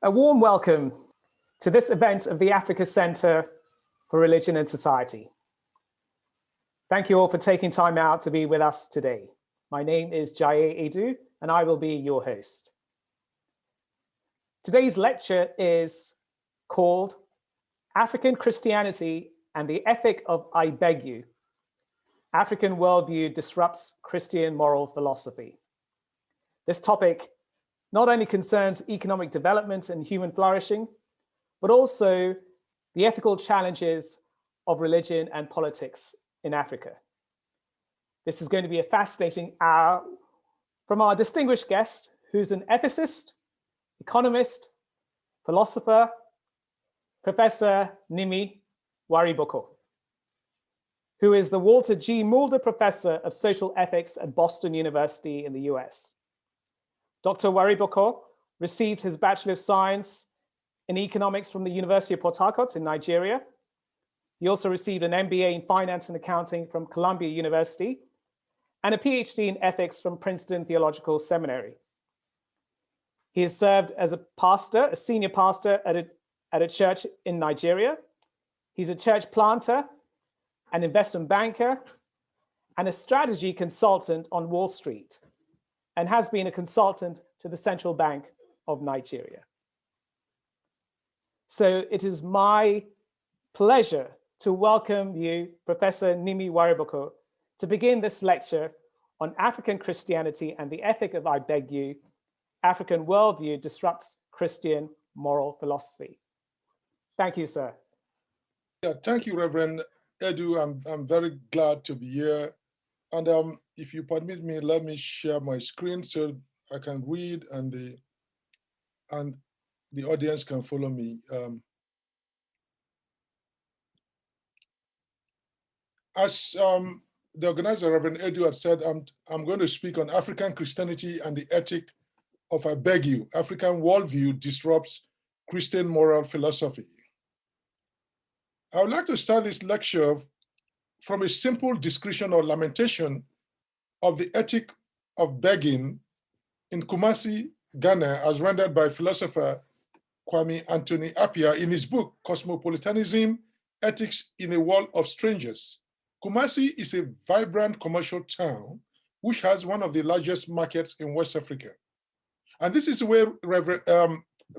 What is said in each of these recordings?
A warm welcome to this event of the Africa Center for Religion and Society. Thank you all for taking time out to be with us today. My name is Jaye Edu, and I will be your host. Today's lecture is called African Christianity and the Ethic of I Beg You. African Worldview Disrupts Christian Moral Philosophy. This topic not only concerns economic development and human flourishing, but also the ethical challenges of religion and politics in Africa. This is going to be a fascinating hour from our distinguished guest, who's an ethicist, economist, philosopher, Professor Nimi Wariboko, who is the Walter G. Mulder Professor of Social Ethics at Boston University in the US. Dr. Wariboko received his Bachelor of Science in Economics from the University of Port Harcourt in Nigeria. He also received an MBA in Finance and Accounting from Columbia University and a PhD in Ethics from Princeton Theological Seminary. He has served as a pastor, a senior pastor at a church in Nigeria. He's a church planter, an investment banker, and a strategy consultant on Wall Street, and has been a consultant to the Central Bank of Nigeria. So it is my pleasure to welcome you, Professor Nimi Wariboko, to begin this lecture on African Christianity and the Ethic of I Beg You, African Worldview Disrupts Christian Moral Philosophy. Thank you, sir. Yeah, thank you, Reverend Edu. I'm very glad to be here. And if you permit me, let me share my screen so I can read and the audience can follow me. As the organizer, Reverend Edu, had said, I'm going to speak on African Christianity and the ethic of I Beg You, African Worldview Disrupts Christian Moral Philosophy. I would like to start this lecture from a simple description or lamentation of the ethic of begging in Kumasi, Ghana, as rendered by philosopher Kwame Anthony Appiah in his book, Cosmopolitanism, Ethics in a World of Strangers. Kumasi is a vibrant commercial town which has one of the largest markets in West Africa. And this is where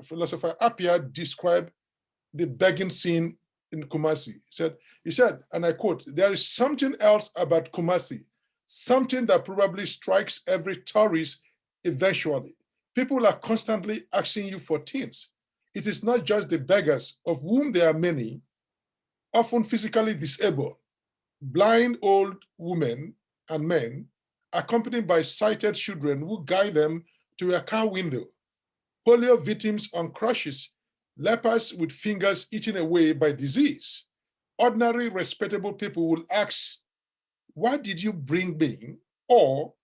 philosopher Appiah described the begging scene in Kumasi. He said, and I quote, "There is something else about Kumasi, something that probably strikes every tourist eventually. People are constantly asking you for things. It is not just the beggars, of whom there are many, often physically disabled, blind old women and men, accompanied by sighted children who guide them to a car window, polio victims on crutches, lepers with fingers eaten away by disease. Ordinary, respectable people will ask, 'Why did you bring me?' Or,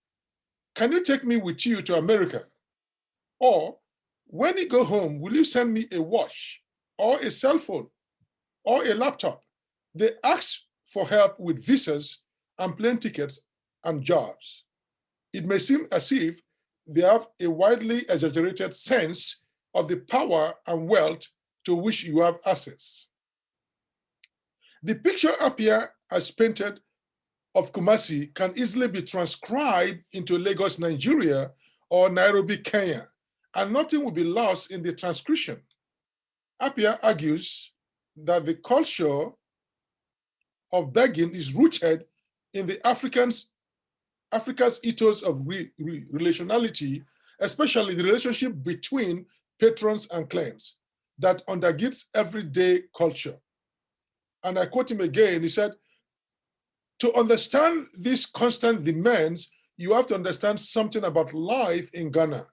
'Can you take me with you to America?' Or, 'When you go home, will you send me a watch or a cell phone or a laptop?' They ask for help with visas and plane tickets and jobs. It may seem as if they have a widely exaggerated sense of the power and wealth to which you have access. The picture Appiah has painted of Kumasi can easily be transcribed into Lagos, Nigeria, or Nairobi, Kenya, and nothing will be lost in the transcription. Appiah argues that the culture of begging is rooted in the Africa's ethos of relationality, especially the relationship between patrons and clients that undergives everyday culture. And I quote him again, he said, "To understand these constant demands, you have to understand something about life in Ghana.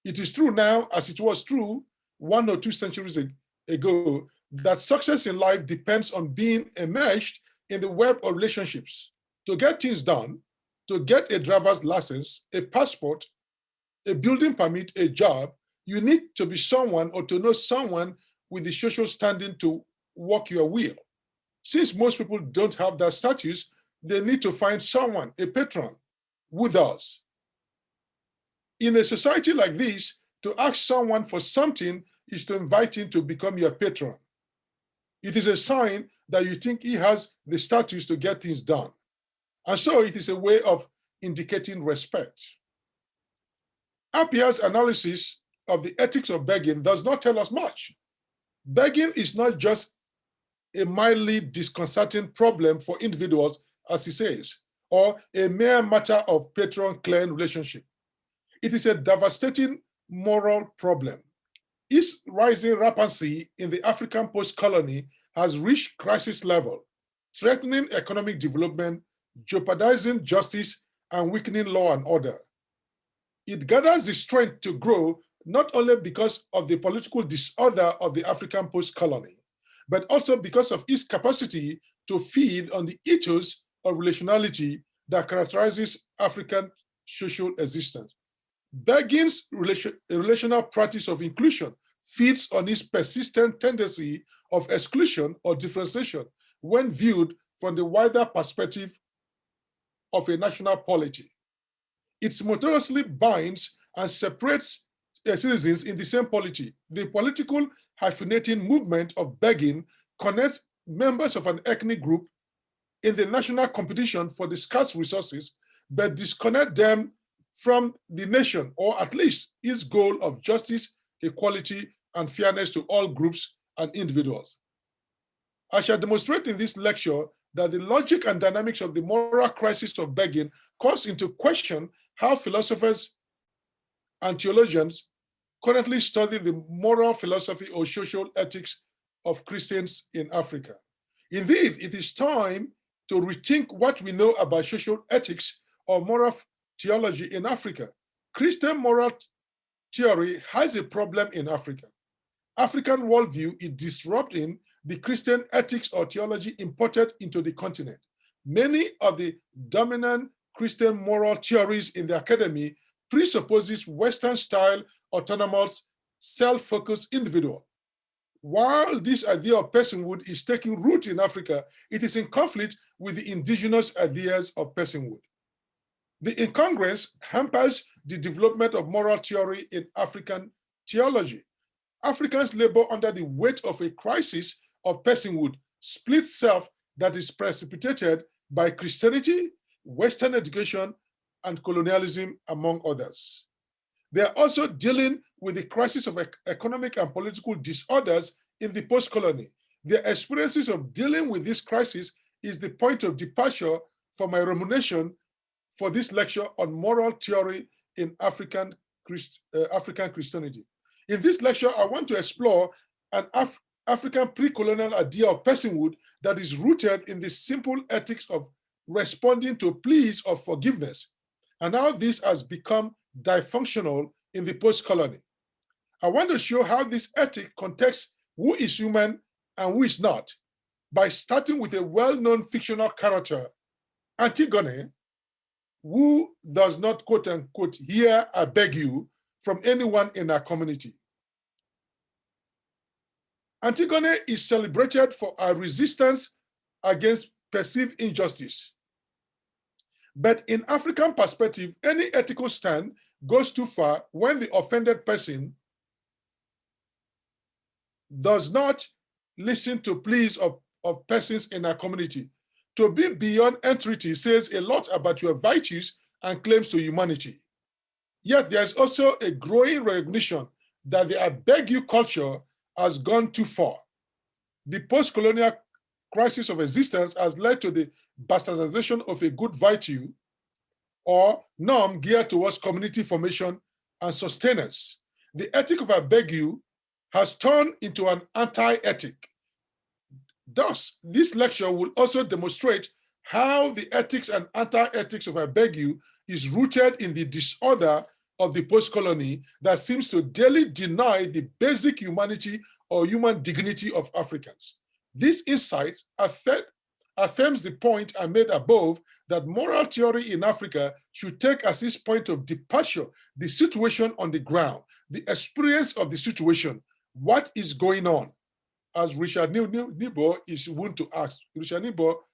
It is true now, as it was true 1 or 2 centuries ago, that success in life depends on being enmeshed in the web of relationships. To get things done, to get a driver's license, a passport, a building permit, a job, you need to be someone or to know someone with the social standing to work your will. Since most people don't have that status, they need to find someone, a patron, who does. In a society like this, To ask someone for something is to invite him to become your patron. It is a sign that you think he has the status to get things done. And so it is a way of indicating respect. Appiah's analysis of the ethics of begging does not tell us much. Begging is not just a mildly disconcerting problem for individuals, as he says, or a mere matter of patron-client relationship. It is a devastating moral problem. Its rising rapidity in the African post-colony has reached crisis level, threatening economic development, jeopardizing justice, and weakening law and order. It gathers the strength to grow not only because of the political disorder of the African post-colony, but also because of its capacity to feed on the ethos of relationality that characterizes African social existence. Begging's relational practice of inclusion feeds on its persistent tendency of exclusion or differentiation when viewed from the wider perspective of a national polity. It simultaneously binds and separates citizens in the same polity. The political hyphenating movement of begging connects members of an ethnic group in the national competition for the scarce resources, but disconnect them from the nation, or at least its goal of justice, equality, and fairness to all groups and individuals. I shall demonstrate in this lecture that the logic and dynamics of the moral crisis of begging calls into question how philosophers and theologians currently study the moral philosophy or social ethics of Christians in Africa. Indeed, it is time to rethink what we know about social ethics or moral theology in Africa. Christian moral theory has a problem in Africa. African worldview is disrupting the Christian ethics or theology imported into the continent. Many of the dominant Christian moral theories in the academy presupposes Western-style, autonomous, self-focused individual. While this idea of personhood is taking root in Africa, it is in conflict with the indigenous ideas of personhood. The incongruence hampers the development of moral theory in African theology. Africans labor under the weight of a crisis of personhood, split self that is precipitated by Christianity, Western education, and colonialism, among others. They are also dealing with the crisis of economic and political disorders in the post-colony. Their experiences of dealing with this crisis is the point of departure for my rumination for this lecture on moral theory in African Christianity. In this lecture, I want to explore an African pre-colonial idea of personhood that is rooted in the simple ethics of responding to pleas of forgiveness, and how this has become dysfunctional in the post-colony. I want to show how this ethic contexts who is human and who is not, by starting with a well-known fictional character, Antigone, who does not, quote unquote, hear "I beg you" from anyone in our community. Antigone is celebrated for her resistance against perceived injustice. But in African perspective, any ethical stand goes too far when the offended person does not listen to pleas of persons in our community. To be beyond entreaty says a lot about your virtues and claims to humanity. Yet there's also a growing recognition that the "I beg you" culture has gone too far. The post-colonial crisis of existence has led to the bastardization of a good virtue or norm geared towards community formation and sustenance. The ethic of "I beg you" has turned into an anti-ethic. Thus, this lecture will also demonstrate how the ethics and anti-ethics of "I beg you" is rooted in the disorder of the post-colony that seems to daily deny the basic humanity or human dignity of Africans. This insight affirms the point I made above that moral theory in Africa should take as its point of departure the situation on the ground, the experience of the situation, what is going on, as Richard Niebuhr is wont to ask. Richard Niebuhr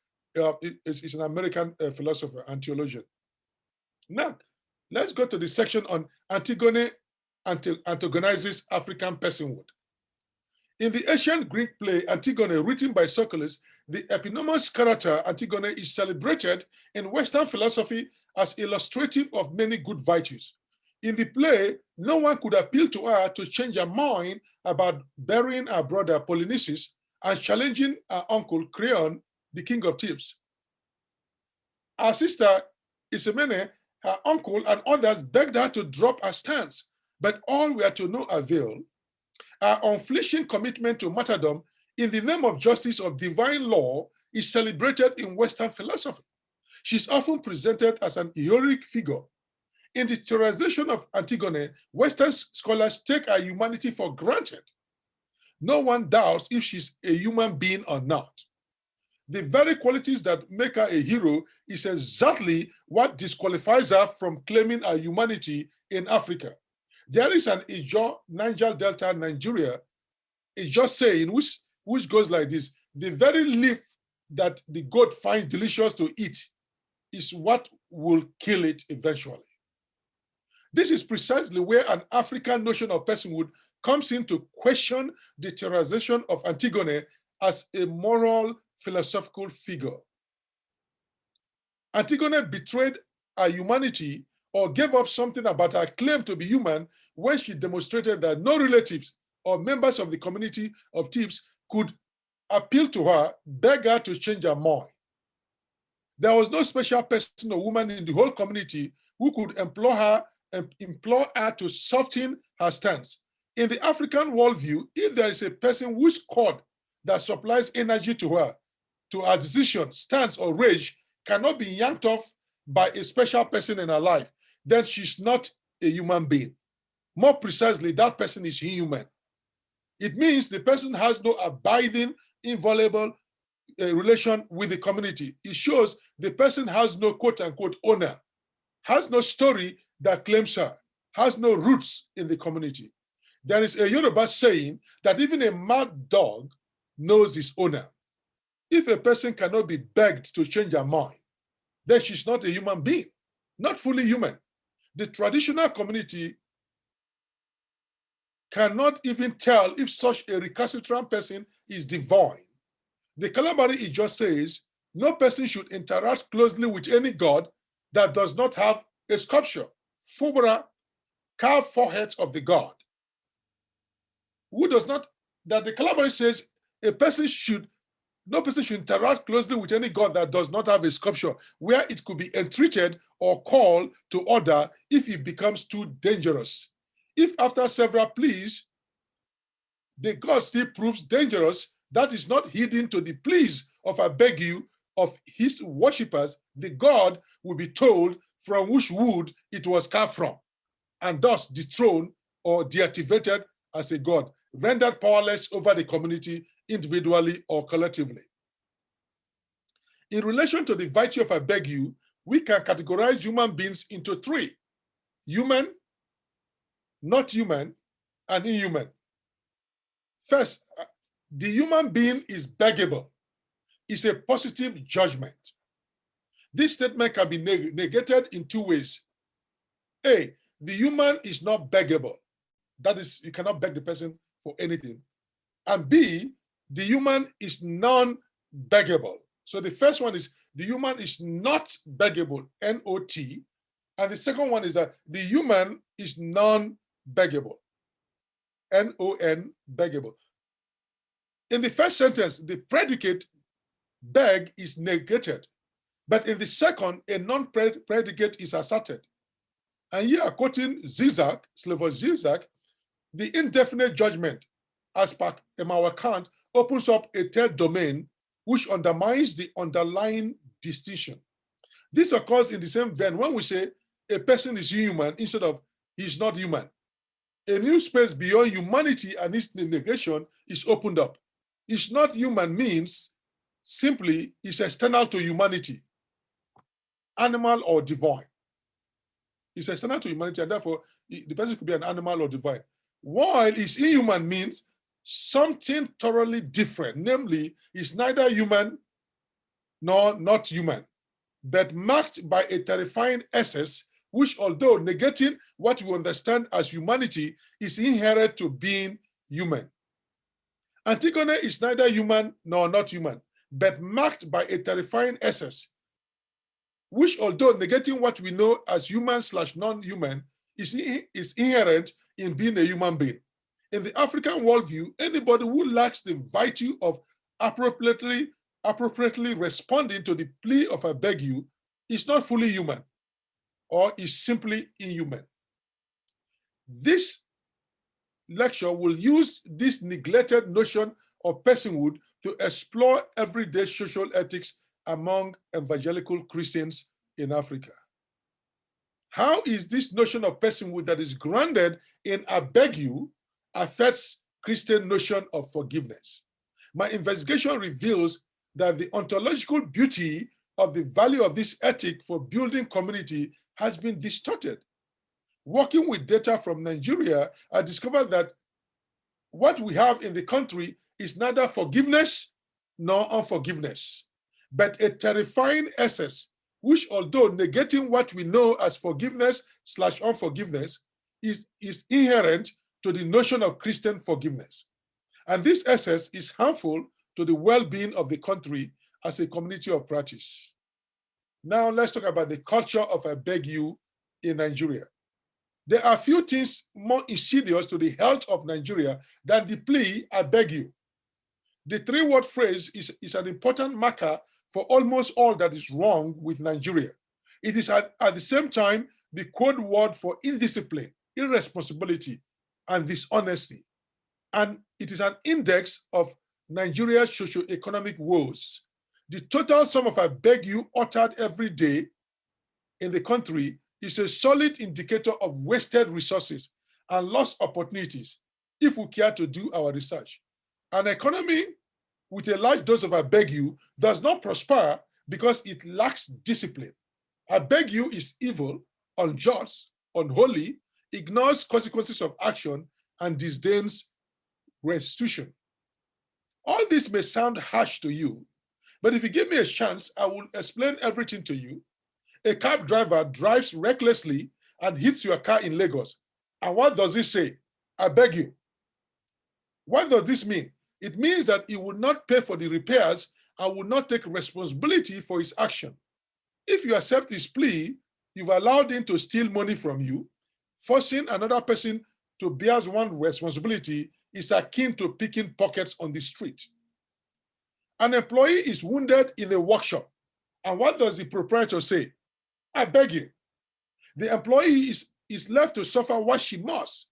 is an American philosopher and theologian. Now, let's go to the section on Antigone antagonizes African personhood. In the ancient Greek play Antigone, written by Sophocles, the eponymous character Antigone is celebrated in Western philosophy as illustrative of many good virtues. In the play, no one could appeal to her to change her mind about burying her brother Polynices and challenging her uncle Creon, the king of Thebes. Her sister Ismene, her uncle, and others begged her to drop her stance, but all were to no avail. Her unflinching commitment to martyrdom in the name of justice of divine law is celebrated in Western philosophy. She's often presented as an heroic figure. In the theorization of Antigone, Western scholars take her humanity for granted. No one doubts if she's a human being or not. The very qualities that make her a hero is exactly what disqualifies her from claiming her humanity in Africa. There is an Ijaw, Niger Delta, Nigeria, Ijaw saying which goes like this: the very leaf that the goat finds delicious to eat is what will kill it eventually. This is precisely where an African notion of personhood comes in to question the theorization of Antigone as a moral philosophical figure. Antigone betrayed her humanity or gave up something about her claim to be human when she demonstrated that no relatives or members of the community of Thebes could appeal to her, beg her to change her mind. There was no special person or woman in the whole community who could implore her to soften her stance. In the African worldview, if there is a person whose cord that supplies energy to her decision, stance, or rage cannot be yanked off by a special person in her life, then she's not a human being. More precisely, that person is inhuman. It means the person has no abiding, inviolable relation with the community. It shows the person has no quote-unquote owner, has no story that claims her, has no roots in the community. There is a Yoruba saying that even a mad dog knows his owner. If a person cannot be begged to change her mind, then she's not a human being, not fully human. The traditional community cannot even tell if such a recalcitrant person is divine. The Kalabari Ijaw says, no person should interact closely with any god that does not have a sculpture, fubra, carved foreheads of the god. Who does not, that the Kalabari says no person should interact closely with any god that does not have a sculpture, where it could be entreated or called to order if it becomes too dangerous. If after several pleas, the god still proves dangerous, that is not hidden to the pleas of I beg you of his worshippers, the god will be told from which wood it was carved from, and thus dethroned or deactivated as a god, rendered powerless over the community individually or collectively. In relation to the virtue of I beg you, we can categorize human beings into three: human, not human, and inhuman. First, the human being is beggable. It's a positive judgment. This statement can be negated in two ways. A, the human is not beggable. That is, you cannot beg the person for anything. And B, the human is non-beggable. So the first one is the human is not beggable, N-O-T. And the second one is that the human is non-beggable, N-O-N, beggable. In the first sentence, the predicate beg is negated. But in the second, a non-predicate is asserted. And here, quoting Zizek, Slavoj Zizek, the indefinite judgment, as per our account, opens up a third domain which undermines the underlying distinction. This occurs in the same vein when we say a person is human instead of he's not human. A new space beyond humanity and its negation is opened up. It's not human means simply it's external to humanity, animal or divine. It's external to humanity, and therefore the person could be an animal or divine. While it's inhuman means something thoroughly different, namely, it's neither human nor not human, but marked by a terrifying excess which, although negating what we understand as humanity, is inherent to being human. Antigone is neither human nor not human, but marked by a terrifying essence, which, although negating what we know as human/non-human, is inherent in being a human being. In the African worldview, anybody who lacks the virtue of appropriately responding to the plea of "I beg you" is not fully human, or is simply inhuman. This lecture will use this neglected notion of personhood to explore everyday social ethics among evangelical Christians in Africa. How is this notion of personhood that is grounded in "I beg you" affects Christian notion of forgiveness? My investigation reveals that the ontological beauty of the value of this ethic for building community has been distorted. Working with data from Nigeria, I discovered that what we have in the country is neither forgiveness nor unforgiveness, but a terrifying essence, which, although negating what we know as forgiveness/unforgiveness, is inherent to the notion of Christian forgiveness. And this essence is harmful to the well-being of the country as a community of practice. Now let's talk about the culture of "I beg you" in Nigeria. There are few things more insidious to the health of Nigeria than the plea "I beg you." The three-word phrase is an important marker for almost all that is wrong with Nigeria. It is at the same time the code word for indiscipline, irresponsibility, and dishonesty. And it is an index of Nigeria's socio-economic woes. The total sum of "I beg you" uttered every day in the country is a solid indicator of wasted resources and lost opportunities if we care to do our research. An economy with a large dose of "I beg you" does not prosper because it lacks discipline. "I beg you" is evil, unjust, unholy, ignores consequences of action, and disdains restitution. All this may sound harsh to you, but if you give me a chance, I will explain everything to you. A cab driver drives recklessly and hits your car in Lagos. And what does he say? "I beg you." What does this mean? It means that he will not pay for the repairs and will not take responsibility for his action. If you accept his plea, you've allowed him to steal money from you. Forcing another person to bear one responsibility is akin to picking pockets on the street. An employee is wounded in a workshop. And what does the proprietor say? "I beg you." The employee is left to suffer what she must.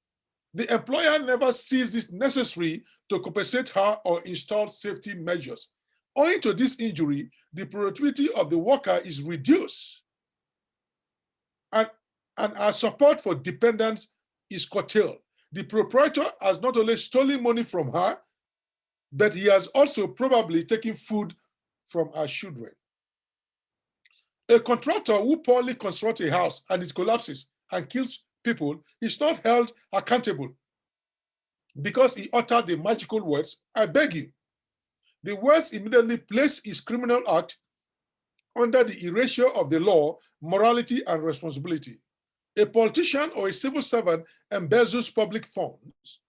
The employer never sees it necessary to compensate her or install safety measures. Owing to this injury, the productivity of the worker is reduced. And our support for dependents is curtailed. The proprietor has not only stolen money from her, but he has also probably taken food from our children. A contractor who poorly constructs a house and it collapses and kills people is not held accountable because he uttered the magical words, "I beg you." The words immediately place his criminal act under the erasure of the law, morality, and responsibility. A politician or a civil servant embezzles public funds,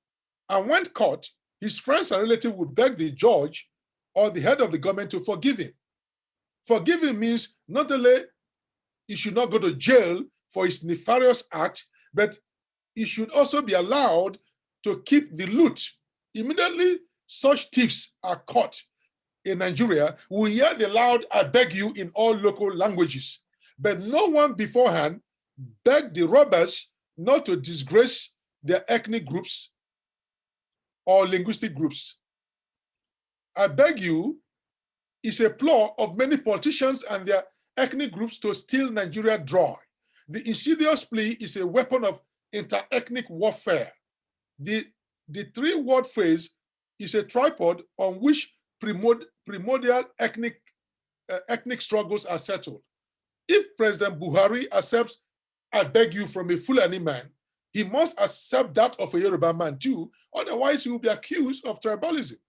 and when caught, his friends and relatives would beg the judge or the head of the government to forgive him. Forgiving means not only he should not go to jail for his nefarious act, but he should also be allowed to keep the loot. Immediately such thieves are caught in Nigeria, we hear the loud "I beg you" in all local languages, but no one beforehand begged the robbers not to disgrace their ethnic groups or linguistic groups. "I beg you" is a ploy of many politicians and their ethnic groups to steal Nigeria dry. The insidious plea is a weapon of inter-ethnic warfare. The three-word phrase is a tripod on which primordial ethnic struggles are settled. If President Buhari accepts "I beg you" from a Fulani man, he must accept that of a Yoruba man too, otherwise he will be accused of tribalism.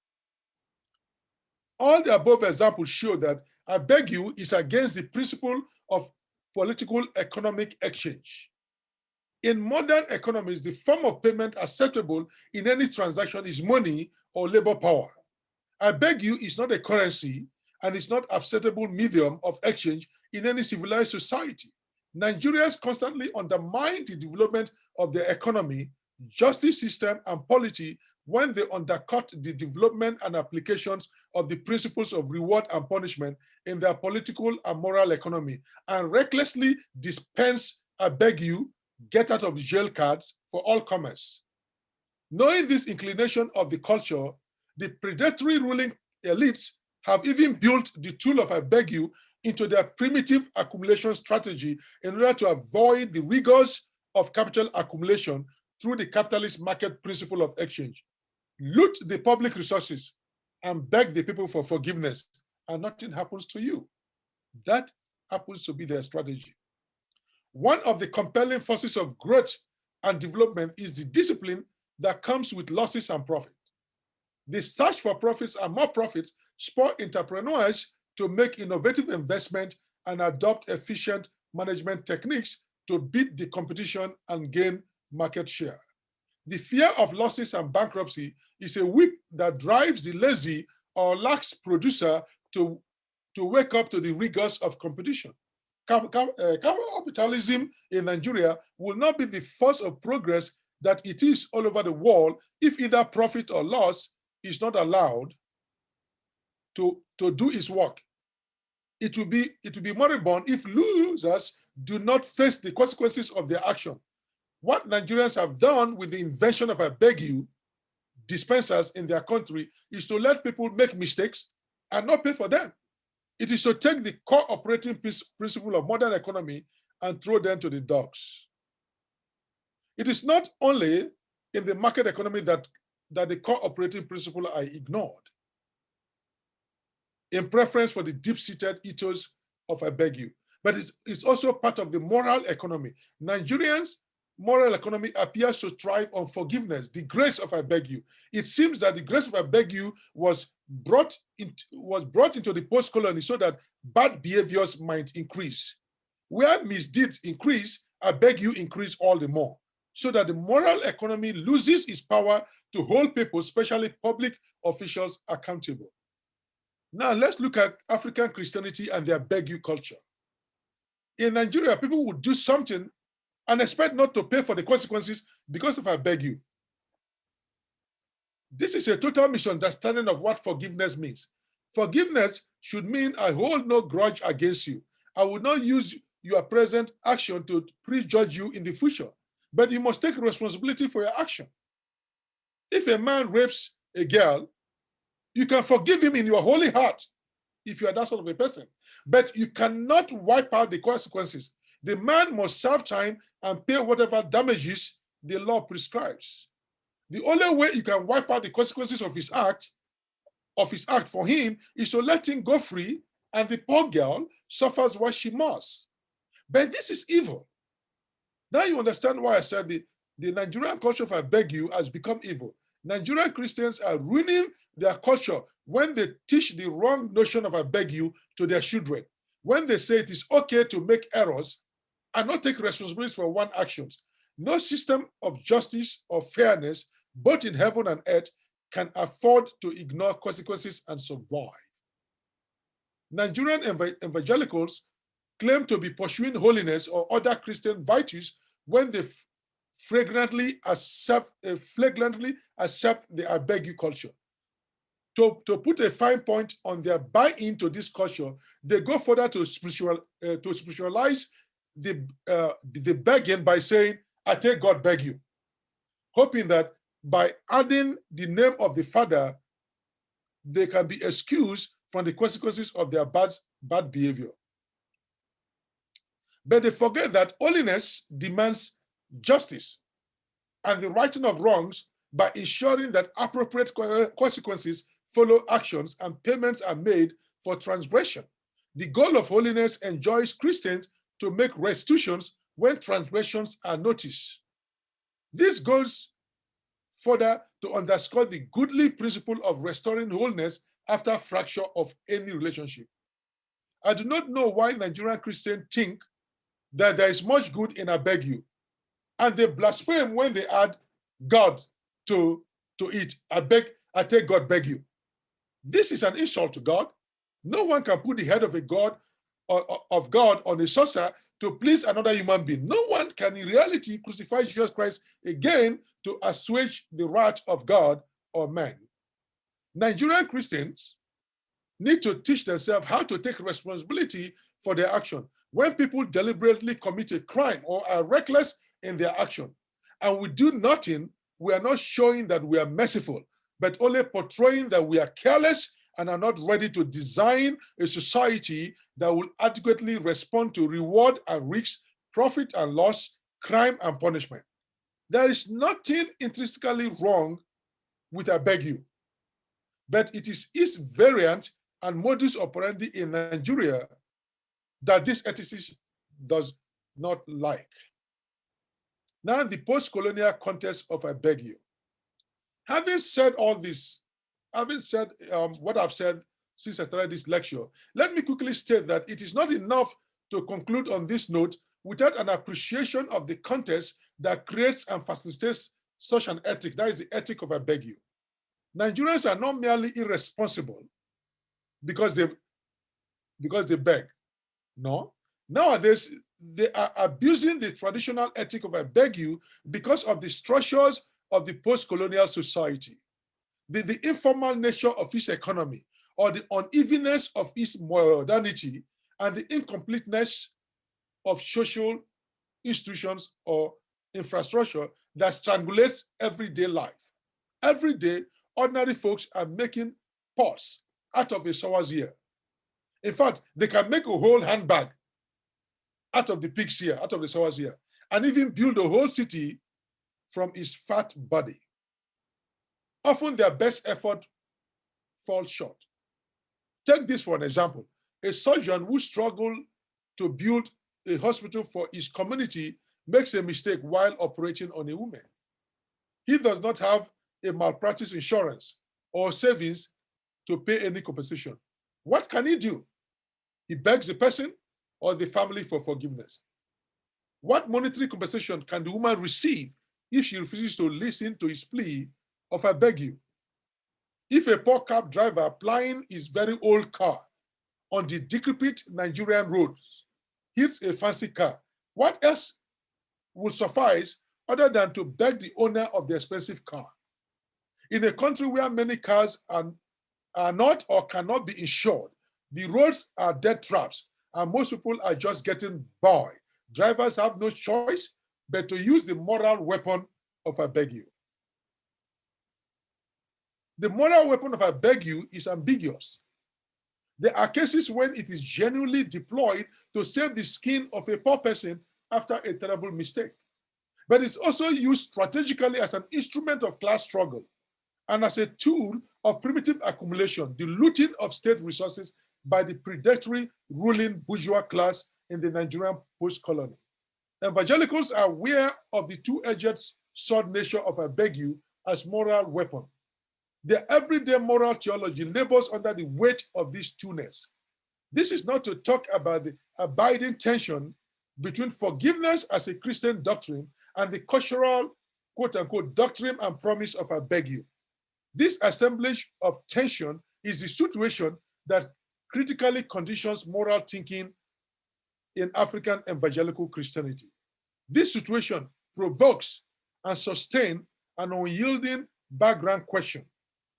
All the above examples show that "I beg you" is against the principle of political economic exchange. In modern economies, the form of payment acceptable in any transaction is money or labor power. I beg you, it's not a currency and it's not acceptable medium of exchange in any civilized society. Nigerians constantly undermine the development of their economy, justice system, and polity when they undercut the development and applications of the principles of reward and punishment in their political and moral economy, and recklessly dispense, I beg you, get out of jail cards for all comers. Knowing this inclination of the culture, the predatory ruling elites have even built the tool of I beg you into their primitive accumulation strategy in order to avoid the rigors of capital accumulation through the capitalist market principle of exchange. Loot the public resources and beg the people for forgiveness, and nothing happens to you. That happens to be their strategy. One of the compelling forces of growth and development is the discipline that comes with losses and profit. The search for profits and more profits spur entrepreneurs to make innovative investment and adopt efficient management techniques to beat the competition and gain market share. The fear of losses and bankruptcy is a whip that drives the lazy or lax producer to wake up to the rigors of competition. Capitalism in Nigeria will not be the force of progress that it is all over the world if either profit or loss is not allowed to do its work. It will be moribund if losers do not face the consequences of their action. What Nigerians have done with the invention of I beg you dispensers in their country is to let people make mistakes and not pay for them. It is to take the core operating principle of modern economy and throw them to the dogs. It is not only in the market economy that the core operating principle are ignored in preference for the deep-seated ethos of I beg you, but it's also part of the moral economy. Nigerians' moral economy appears to thrive on forgiveness, the grace of I beg you. It seems that the grace of I beg you was brought into the post-colony so that bad behaviors might increase. Where misdeeds increase, I beg you increase all the more, so that the moral economy loses its power to hold people, especially public officials, accountable. Now let's look at African Christianity and their beg you culture. In Nigeria, people would do something and expect not to pay for the consequences because of I beg you. This is a total misunderstanding of what forgiveness means. Forgiveness should mean I hold no grudge against you. I will not use your present action to prejudge you in the future, but you must take responsibility for your action. If a man rapes a girl, you can forgive him in your holy heart if you are that sort of a person, but you cannot wipe out the consequences. The man must serve time and pay whatever damages the law prescribes. The only way you can wipe out the consequences of his act for him is to let him go free, and the poor girl suffers what she must. But this is evil. Now you understand why I said the Nigerian culture of I beg you has become evil. Nigerian Christians are ruining their culture when they teach the wrong notion of I beg you to their children. When they say it is okay to make errors and not take responsibility for one's actions. No system of justice or fairness, both in heaven and earth, can afford to ignore consequences and survive. Nigerian evangelicals claim to be pursuing holiness or other Christian virtues when they flagrantly accept the I beg you culture. To put a fine point on their buy-in to this culture, they go further to spiritualize the begging by saying, I take God beg you, hoping that by adding the name of the Father, they can be excused from the consequences of their bad behavior. But they forget that holiness demands justice and the righting of wrongs by ensuring that appropriate consequences follow actions and payments are made for transgression. The goal of holiness enjoins Christians to make restitutions when transgressions are noticed. This goes further to underscore the goodly principle of restoring wholeness after fracture of any relationship. I do not know why Nigerian Christians think that there is much good in I beg you. And they blaspheme when they add God to it. I take God beg you. This is an insult to God. No one can put the head of a God of God on a saucer to please another human being. No one can in reality crucify Jesus Christ again to assuage the wrath of God or man. Nigerian Christians need to teach themselves how to take responsibility for their action. When people deliberately commit a crime or are reckless in their action, and we do nothing, we are not showing that we are merciful, but only portraying that we are careless and are not ready to design a society that will adequately respond to reward and risk, profit and loss, crime and punishment. There is nothing intrinsically wrong with I beg you, but it is its variant and modus operandi in Nigeria that this ethicist does not like. Now, the post-colonial context of I beg you. Having said all this, having said what I've said since I started this lecture, let me quickly state that it is not enough to conclude on this note without an appreciation of the context that creates and facilitates such an ethic. That is the ethic of I beg you. Nigerians are not merely irresponsible because they beg. No. Nowadays, they are abusing the traditional ethic of I beg you because of the structures of the post-colonial society, the informal nature of its economy, or the unevenness of its modernity, and the incompleteness of social institutions or infrastructure that strangulates everyday life. Every day, ordinary folks are making pots out of a sower's ear. In fact, they can make a whole handbag out of the pig's ear, out of the sower's ear, and even build a whole city from his fat body. Often their best effort falls short. Take this for an example. A surgeon who struggled to build a hospital for his community makes a mistake while operating on a woman. He does not have a malpractice insurance or savings to pay any compensation. What can he do? He begs the person or the family for forgiveness. What monetary compensation can the woman receive if she refuses to listen to his plea of I beg you? If a poor cab driver plying his very old car on the decrepit Nigerian roads hits a fancy car, what else would suffice other than to beg the owner of the expensive car? In a country where many cars are not or cannot be insured, the roads are death traps, and most people are just getting by. Drivers have no choice but to use the moral weapon of I beg you. The moral weapon of I beg you is ambiguous. There are cases when it is genuinely deployed to save the skin of a poor person after a terrible mistake. But it's also used strategically as an instrument of class struggle and as a tool of primitive accumulation, the looting of state resources by the predatory ruling bourgeois class in the Nigerian post-colony. Evangelicals are aware of the two-edged sword nature of I beg you as moral weapon. Their everyday moral theology labors under the weight of this two-ness. This is not to talk about the abiding tension between forgiveness as a Christian doctrine and the cultural, quote-unquote, doctrine and promise of I beg you. This assemblage of tension is the situation that critically conditions moral thinking in African evangelical Christianity. This situation provokes and sustains an unyielding background question.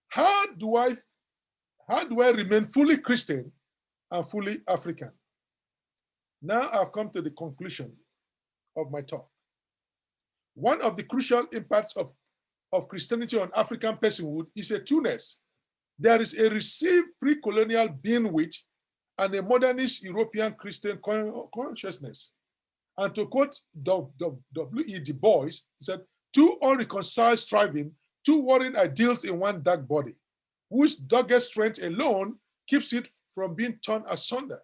How do I remain fully Christian and fully African? Now I've come to the conclusion of my talk. One of the crucial impacts of Christianity on African personhood is a two-ness. There is a received pre-colonial being wit and a modernist European Christian consciousness. And to quote W.E. Du Bois, he said, two unreconciled striving, two warring ideals in one dark body, whose dogged strength alone keeps it from being torn asunder.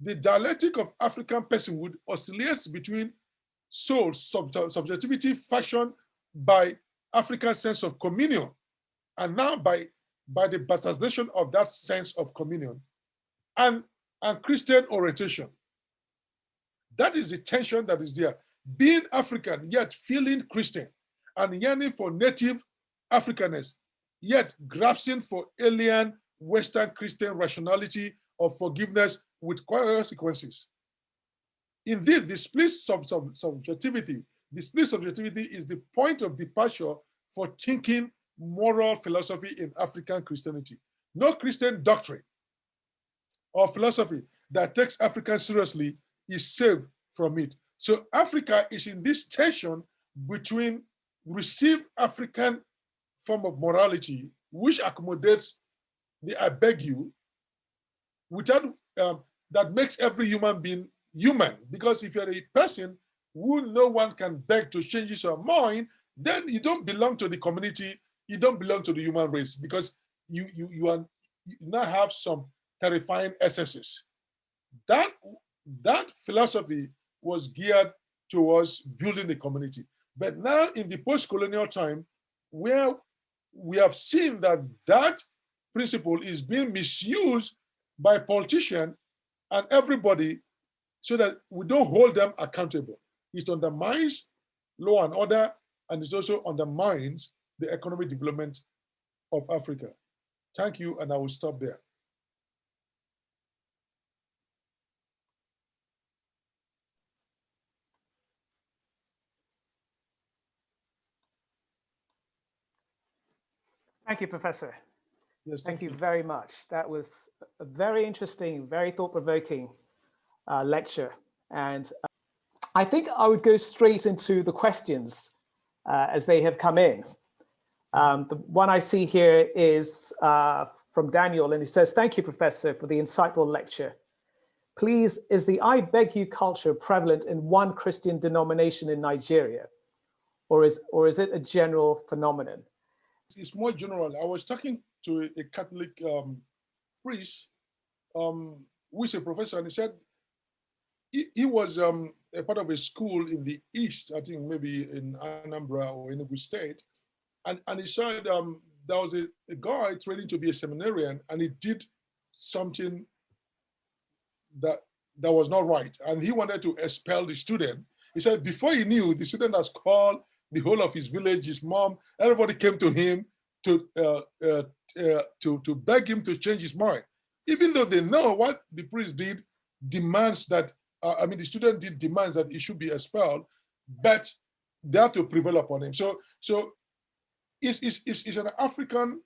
The dialectic of African personhood oscillates between soul subjectivity fashioned by African sense of communion, and now by the bastardization of that sense of communion, and Christian orientation. That is the tension that is there. Being African, yet feeling Christian, and yearning for native Africanness, yet grasping for alien Western Christian rationality of forgiveness with consequences. Indeed, the split subjectivity is the point of departure for thinking moral philosophy in African Christianity. No Christian doctrine or philosophy that takes Africa seriously is saved from it. So Africa is in this tension between received African form of morality, which accommodates the I beg you, without that makes every human being human. Because if you're a person who no one can beg to change your mind, then you don't belong to the community, you don't belong to the human race, because you now have some terrifying excesses. That philosophy was geared towards building the community. But now in the post-colonial time, where we have seen that that principle is being misused by politicians and everybody, so that we don't hold them accountable. It undermines law and order, and it also undermines the economic development of Africa. Thank you, and I will stop there. Thank you, Professor. Yes, Thank you very much. That was a very interesting, very thought-provoking lecture. And I think I would go straight into the questions as they have come in. The one I see here is from Daniel, and he says, "Thank you, Professor, for the insightful lecture. Please, is the I beg you culture prevalent in one Christian denomination in Nigeria, or is it a general phenomenon?" It's more general. I was talking to a Catholic priest, who is a professor, and he said he was a part of a school in the East, I think maybe in Anambra or Enugu State, and he said there was a guy training to be a seminarian, and he did something that was not right, and he wanted to expel the student. He said before he knew, the student has called the whole of his village, his mom, everybody came to him to beg him to change his mind, even though they know what the priest did demands that. The student did demands that he should be expelled, but they have to prevail upon him. So it's an African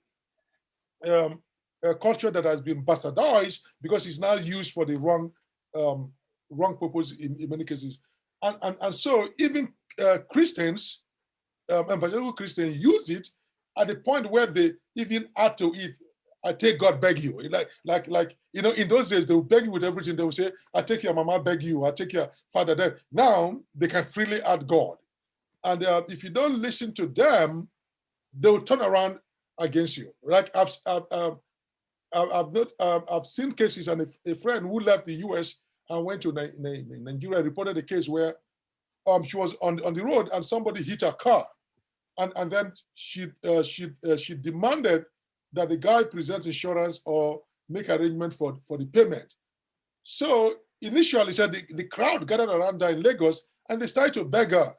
culture that has been bastardized because it's now used for the wrong purpose in many cases, and so even Christians, evangelical Christians, use it at the point where they even add to it, "I take God beg you." Like in those days they will beg you with everything. They will say, "I take your mama beg you, I take your father." Then now they can freely add God, and if you don't listen to them, they will turn around against you. Like I've seen cases, and a friend who left the U.S. and went to Nigeria reported a case where she was on the road and somebody hit her car, and then she demanded that the guy present insurance or make arrangement for the payment. So initially, said the crowd gathered around her in Lagos, and they started to beg her,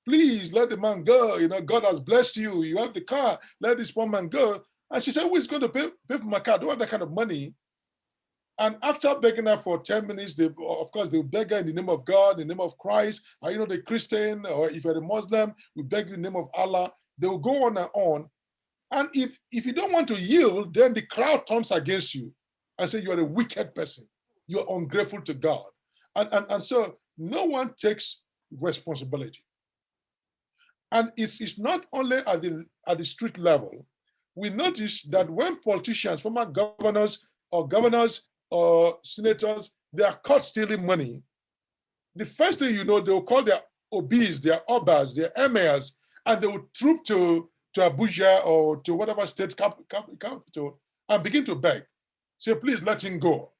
"Please let the man go. God has blessed you. You have the car. Let this poor man go." And she said, "Who is going to pay for my car? I don't have that kind of money." And after begging her for 10 minutes, of course, they'll beg her in the name of God, in the name of Christ. Are you the Christian? Or if you're a Muslim, we beg you in the name of Allah. They will go on and on. And if you don't want to yield, then the crowd turns against you and say you're a wicked person. You're ungrateful to God. And so no one takes responsibility. And it's not only at the street level. We notice that when politicians, former governors or senators, they are caught stealing money, the first thing you know, they'll call their OBs, their obas, their emirs, and they will troop to Abuja or to whatever state capital and begin to beg. Say, "Please let him go."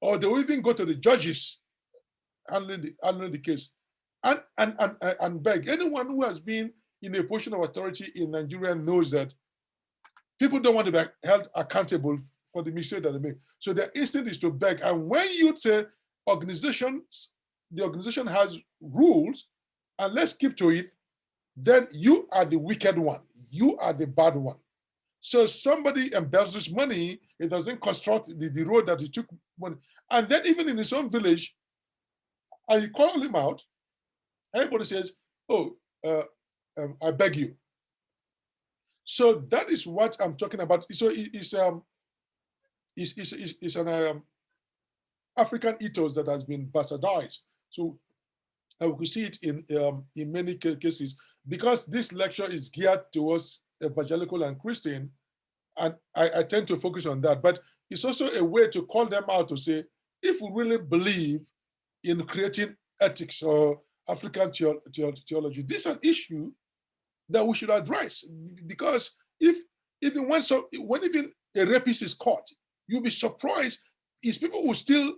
Or they will even go to the judges handling the case and beg. Anyone who has been in a position of authority in Nigeria knows that people don't want to be held accountable for the mistake that they make. So their instinct is to beg. And when you say organizations the organization has rules and let's keep to it, then you are the wicked one. You are the bad one. So somebody embezzles money, it doesn't construct the road that he took money. And then even in his own village, and you call him out, everybody says, oh, I beg you. So that is what I'm talking about. So it's an African ethos that has been bastardized. So we could see it in many cases. Because this lecture is geared towards evangelical and Christian, and I tend to focus on that. But it's also a way to call them out to say, if we really believe in creating ethics or African theology, this is an issue that we should address. Because even when even a rapist is caught, you'll be surprised is people who still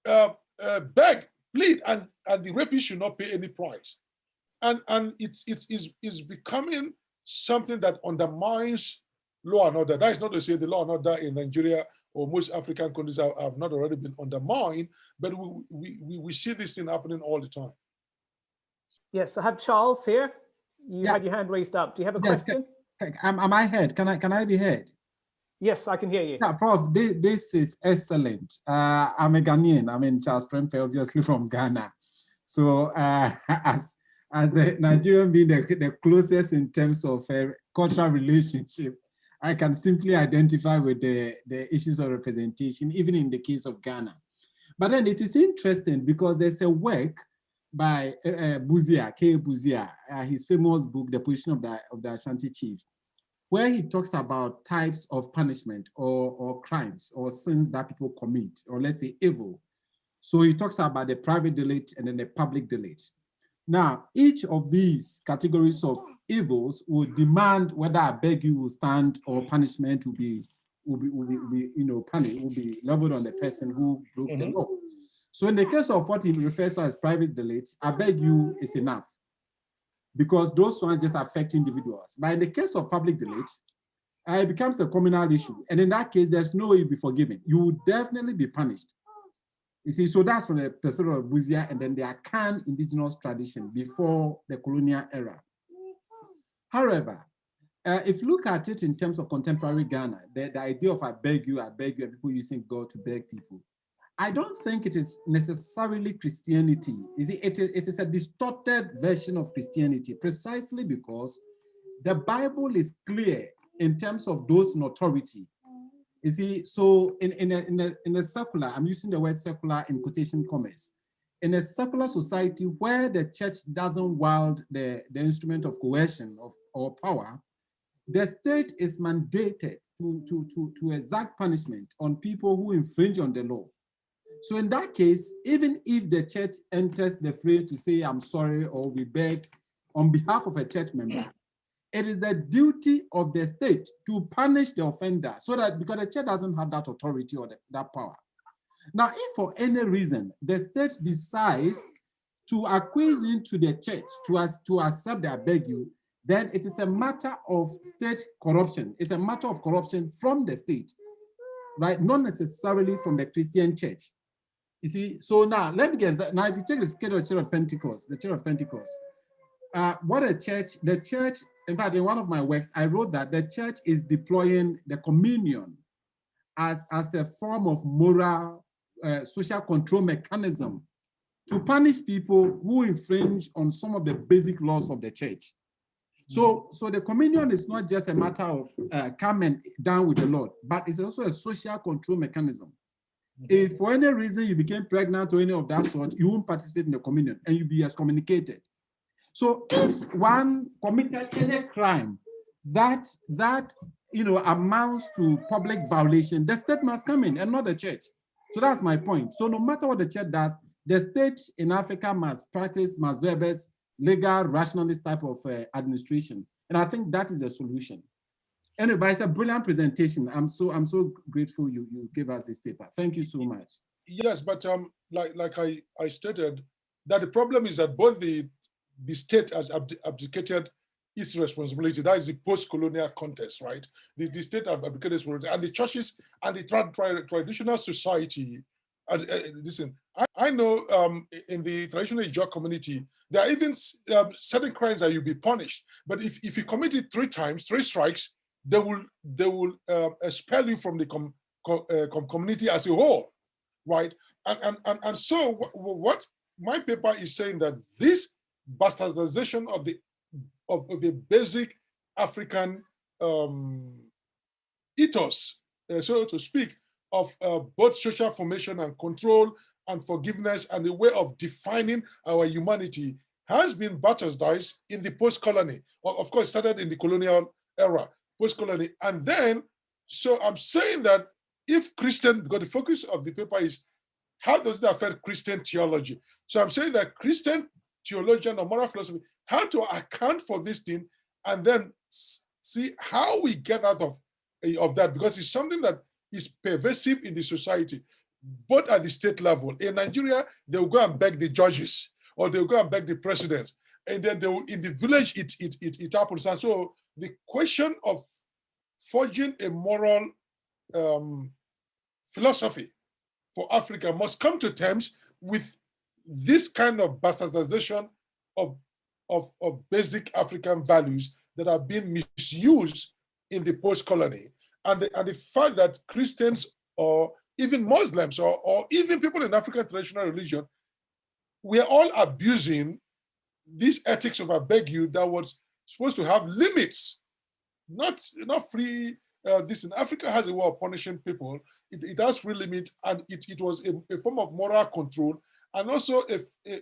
beg, plead, and the rapist should not pay any price. And it's becoming something that undermines law and order. That is not to say the law and order in Nigeria or most African countries have not already been undermined, but we see this thing happening all the time. Yes, I have Charles here. You had your hand raised up. Do you have a question? Am I heard? Can I be heard? Yes, I can hear you. Yeah, Prof, this is excellent. I'm a Ghanaian. I'm in Charles Prempeh, obviously from Ghana. So as a Nigerian being the closest in terms of cultural relationship, I can simply identify with the issues of representation, even in the case of Ghana. But then it is interesting because there's a work by Busia, K. Busia, his famous book, The Position of the Ashanti Chief, where he talks about types of punishment or crimes or sins that people commit, or let's say evil. So he talks about the private delete and then the public delete. Now, each of these categories of evils will demand whether I beg you will stand or punishment will be punished, will be leveled on the person who broke the law. So in the case of what he refers to as private delete, I beg you is enough, because those ones just affect individuals. But in the case of public delete, it becomes a communal issue. And in that case, there's no way you'll be forgiven. You will definitely be punished. You see, so that's from the perspective of Busia and then the Akan indigenous tradition before the colonial era. However, if you look at it in terms of contemporary Ghana, the idea of I beg you, and people using God to beg people, I don't think it is necessarily Christianity. You see, it is a distorted version of Christianity, precisely because the Bible is clear in terms of those in authority. You see, so in a secular, I'm using the word secular in quotation commas, in a secular society where the church doesn't wield the instrument of coercion or power, the state is mandated to exact punishment on people who infringe on the law. So in that case, even if the church enters the phrase to say, I'm sorry, or we beg on behalf of a church member, it is the duty of the state to punish the offender, so that because the church doesn't have that authority or that power. Now, if for any reason the state decides to acquiesce into the church to accept the I beg you, then it is a matter of state corruption. It's a matter of corruption from the state, right? Not necessarily from the Christian church. You see, so now let me get, now if you take the case of the Church of Pentecost, what the church, in fact, in one of my works, I wrote that the church is deploying the communion as a form of moral, social control mechanism to punish people who infringe on some of the basic laws of the church. So the communion is not just a matter of coming down with the Lord, but it's also a social control mechanism. If for any reason you became pregnant or any of that sort, you won't participate in the communion and you'll be excommunicated. So if one committed any crime that amounts to public violation, the state must come in and not the church. So that's my point. So no matter what the church does, the state in Africa must do their best legal, rationalist type of administration. And I think that is the solution. Anyway, it's a brilliant presentation. I'm so grateful you gave us this paper. Thank you so much. Yes, but like I stated, that the problem is that both the state has abdicated its responsibility. That is the post-colonial context, right? The state have abdicated its responsibility, and the churches and the traditional society Listen, I know in the traditional Ijaw community, there are even certain crimes that you'll be punished. But if you commit it 3 times, 3 strikes, they will expel you from the community as a whole, right? And so what my paper is saying, that this bastardization of the basic African ethos, so to speak, of both social formation and control and forgiveness and the way of defining our humanity has been bastardized in the post-colony. Of course, it started in the colonial era, post-colony. And then, so I'm saying that if Christian, because the focus of the paper is how does it affect Christian theology? So I'm saying that Christian theologian or moral philosophy have to account for this thing and then see how we get out of that, because it's something that is pervasive in the society, both at the state level. In Nigeria, they will go and beg the judges, or they will go and beg the presidents, and then they will, in the village, it happens. And so the question of forging a moral philosophy for Africa must come to terms with this kind of bastardization of basic African values that are being misused in the post-colony. And the fact that Christians or even Muslims or even people in African traditional religion, we are all abusing these ethics of, I beg you, that was supposed to have limits, not free. This in Africa has a way of punishing people. It has free limit, and it was a form of moral control, and also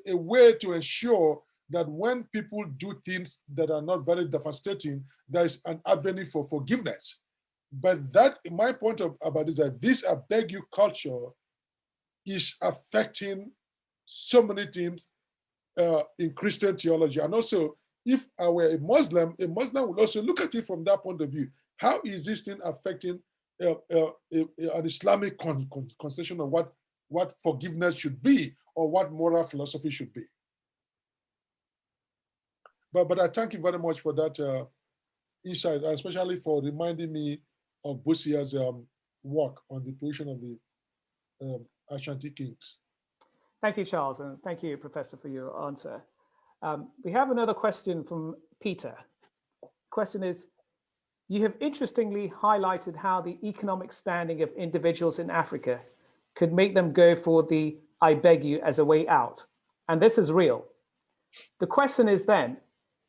a way to ensure that when people do things that are not very devastating, there is an avenue for forgiveness. But that, my point about is that this I beg you culture is affecting so many things in Christian theology. And also, if I were a Muslim would also look at it from that point of view. How is this thing affecting an Islamic conception of what forgiveness should be, or what moral philosophy should be? But I thank you very much for that insight, especially for reminding me of Bussia's work on the position of the Ashanti kings. Thank you, Charles, and thank you, Professor, for your answer. We have another question from Peter. The question is, you have interestingly highlighted how the economic standing of individuals in Africa could make them go for the I beg you as a way out. And this is real. The question is then,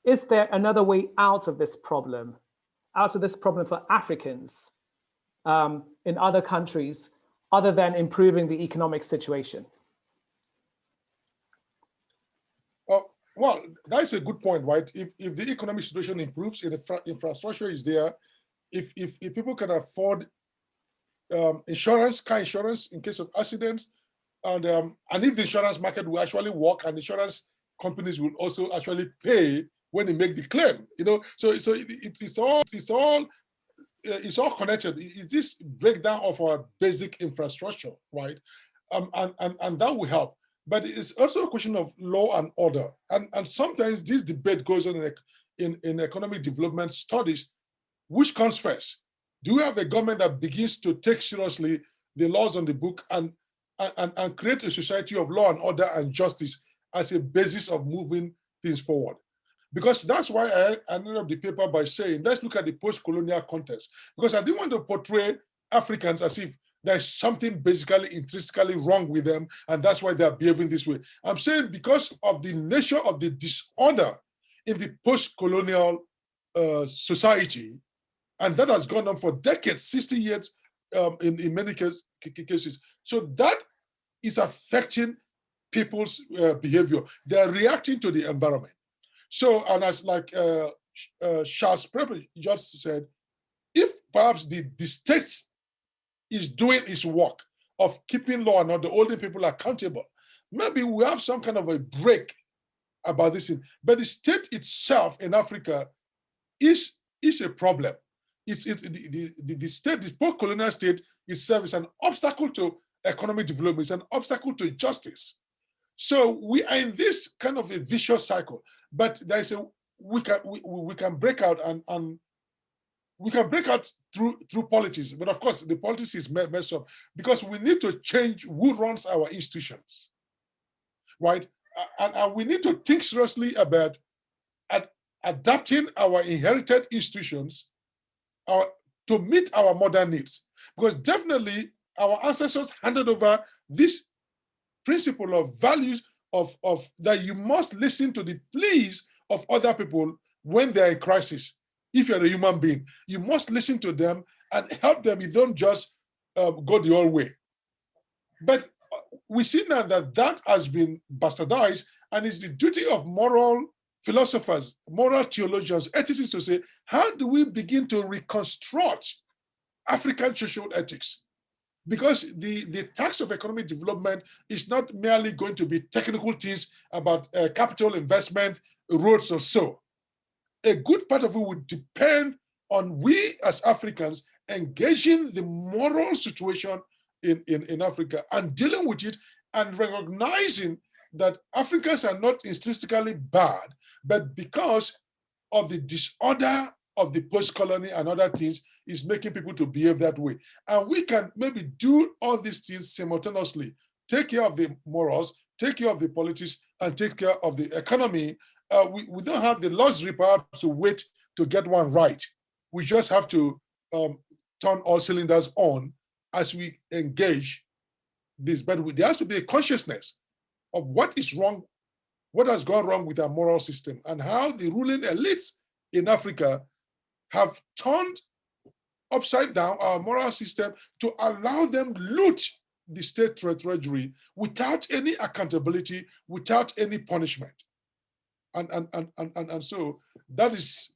is there another way out of this problem for Africans in other countries other than improving the economic situation? Well, that's a good point, right? If the economic situation improves, if the infrastructure is there, if people can afford insurance, car insurance in case of accidents, and if the insurance market will actually work, and insurance companies will also actually pay when they make the claim, so it's all connected. It's this breakdown of our basic infrastructure, right? And that will help. But it's also a question of law and order. And sometimes this debate goes on in economic development studies. Which comes first? Do we have a government that begins to take seriously the laws on the book and create a society of law and order and justice as a basis of moving things forward? Because that's why I ended up the paper by saying, let's look at the post-colonial context. Because I didn't want to portray Africans as if there's something basically intrinsically wrong with them, and that's why they're behaving this way. I'm saying because of the nature of the disorder in the post-colonial society, and that has gone on for decades, 60 years in many cases. So that is affecting people's behavior. They're reacting to the environment. So, and as like Charles Prepper just said, if perhaps the state is doing its work of keeping law and order, holding people accountable, maybe we have some kind of a break about this thing. But the state itself in Africa is a problem. The state, the post-colonial state itself is an obstacle to economic development, it's an obstacle to justice. So we are in this kind of a vicious cycle, but we can break out and we can break out through politics, but of course the politics is messed up because we need to change who runs our institutions, right? And we need to think seriously about adapting our inherited institutions to meet our modern needs. Because definitely our ancestors handed over this principle of values of that you must listen to the pleas of other people when they're in crisis. If you're a human being, you must listen to them and help them. You don't just go the old way. But we see now that has been bastardized, and it's the duty of moral philosophers, moral theologians, ethicists to say, how do we begin to reconstruct African social ethics? Because the task of economic development is not merely going to be technical things about capital investment, roads or so. A good part of it would depend on we as Africans engaging the moral situation in Africa and dealing with it and recognizing that Africans are not intrinsically bad, but because of the disorder of the post-colony and other things is making people to behave that way. And we can maybe do all these things simultaneously, take care of the morals, take care of the politics, and take care of the economy. We don't have the luxury perhaps to wait to get one right. We just have to turn all cylinders on as we engage this. But there has to be a consciousness of what is wrong, what has gone wrong with our moral system, and how the ruling elites in Africa have turned upside down our moral system to allow them loot the state treasury without any accountability, without any punishment. And so that is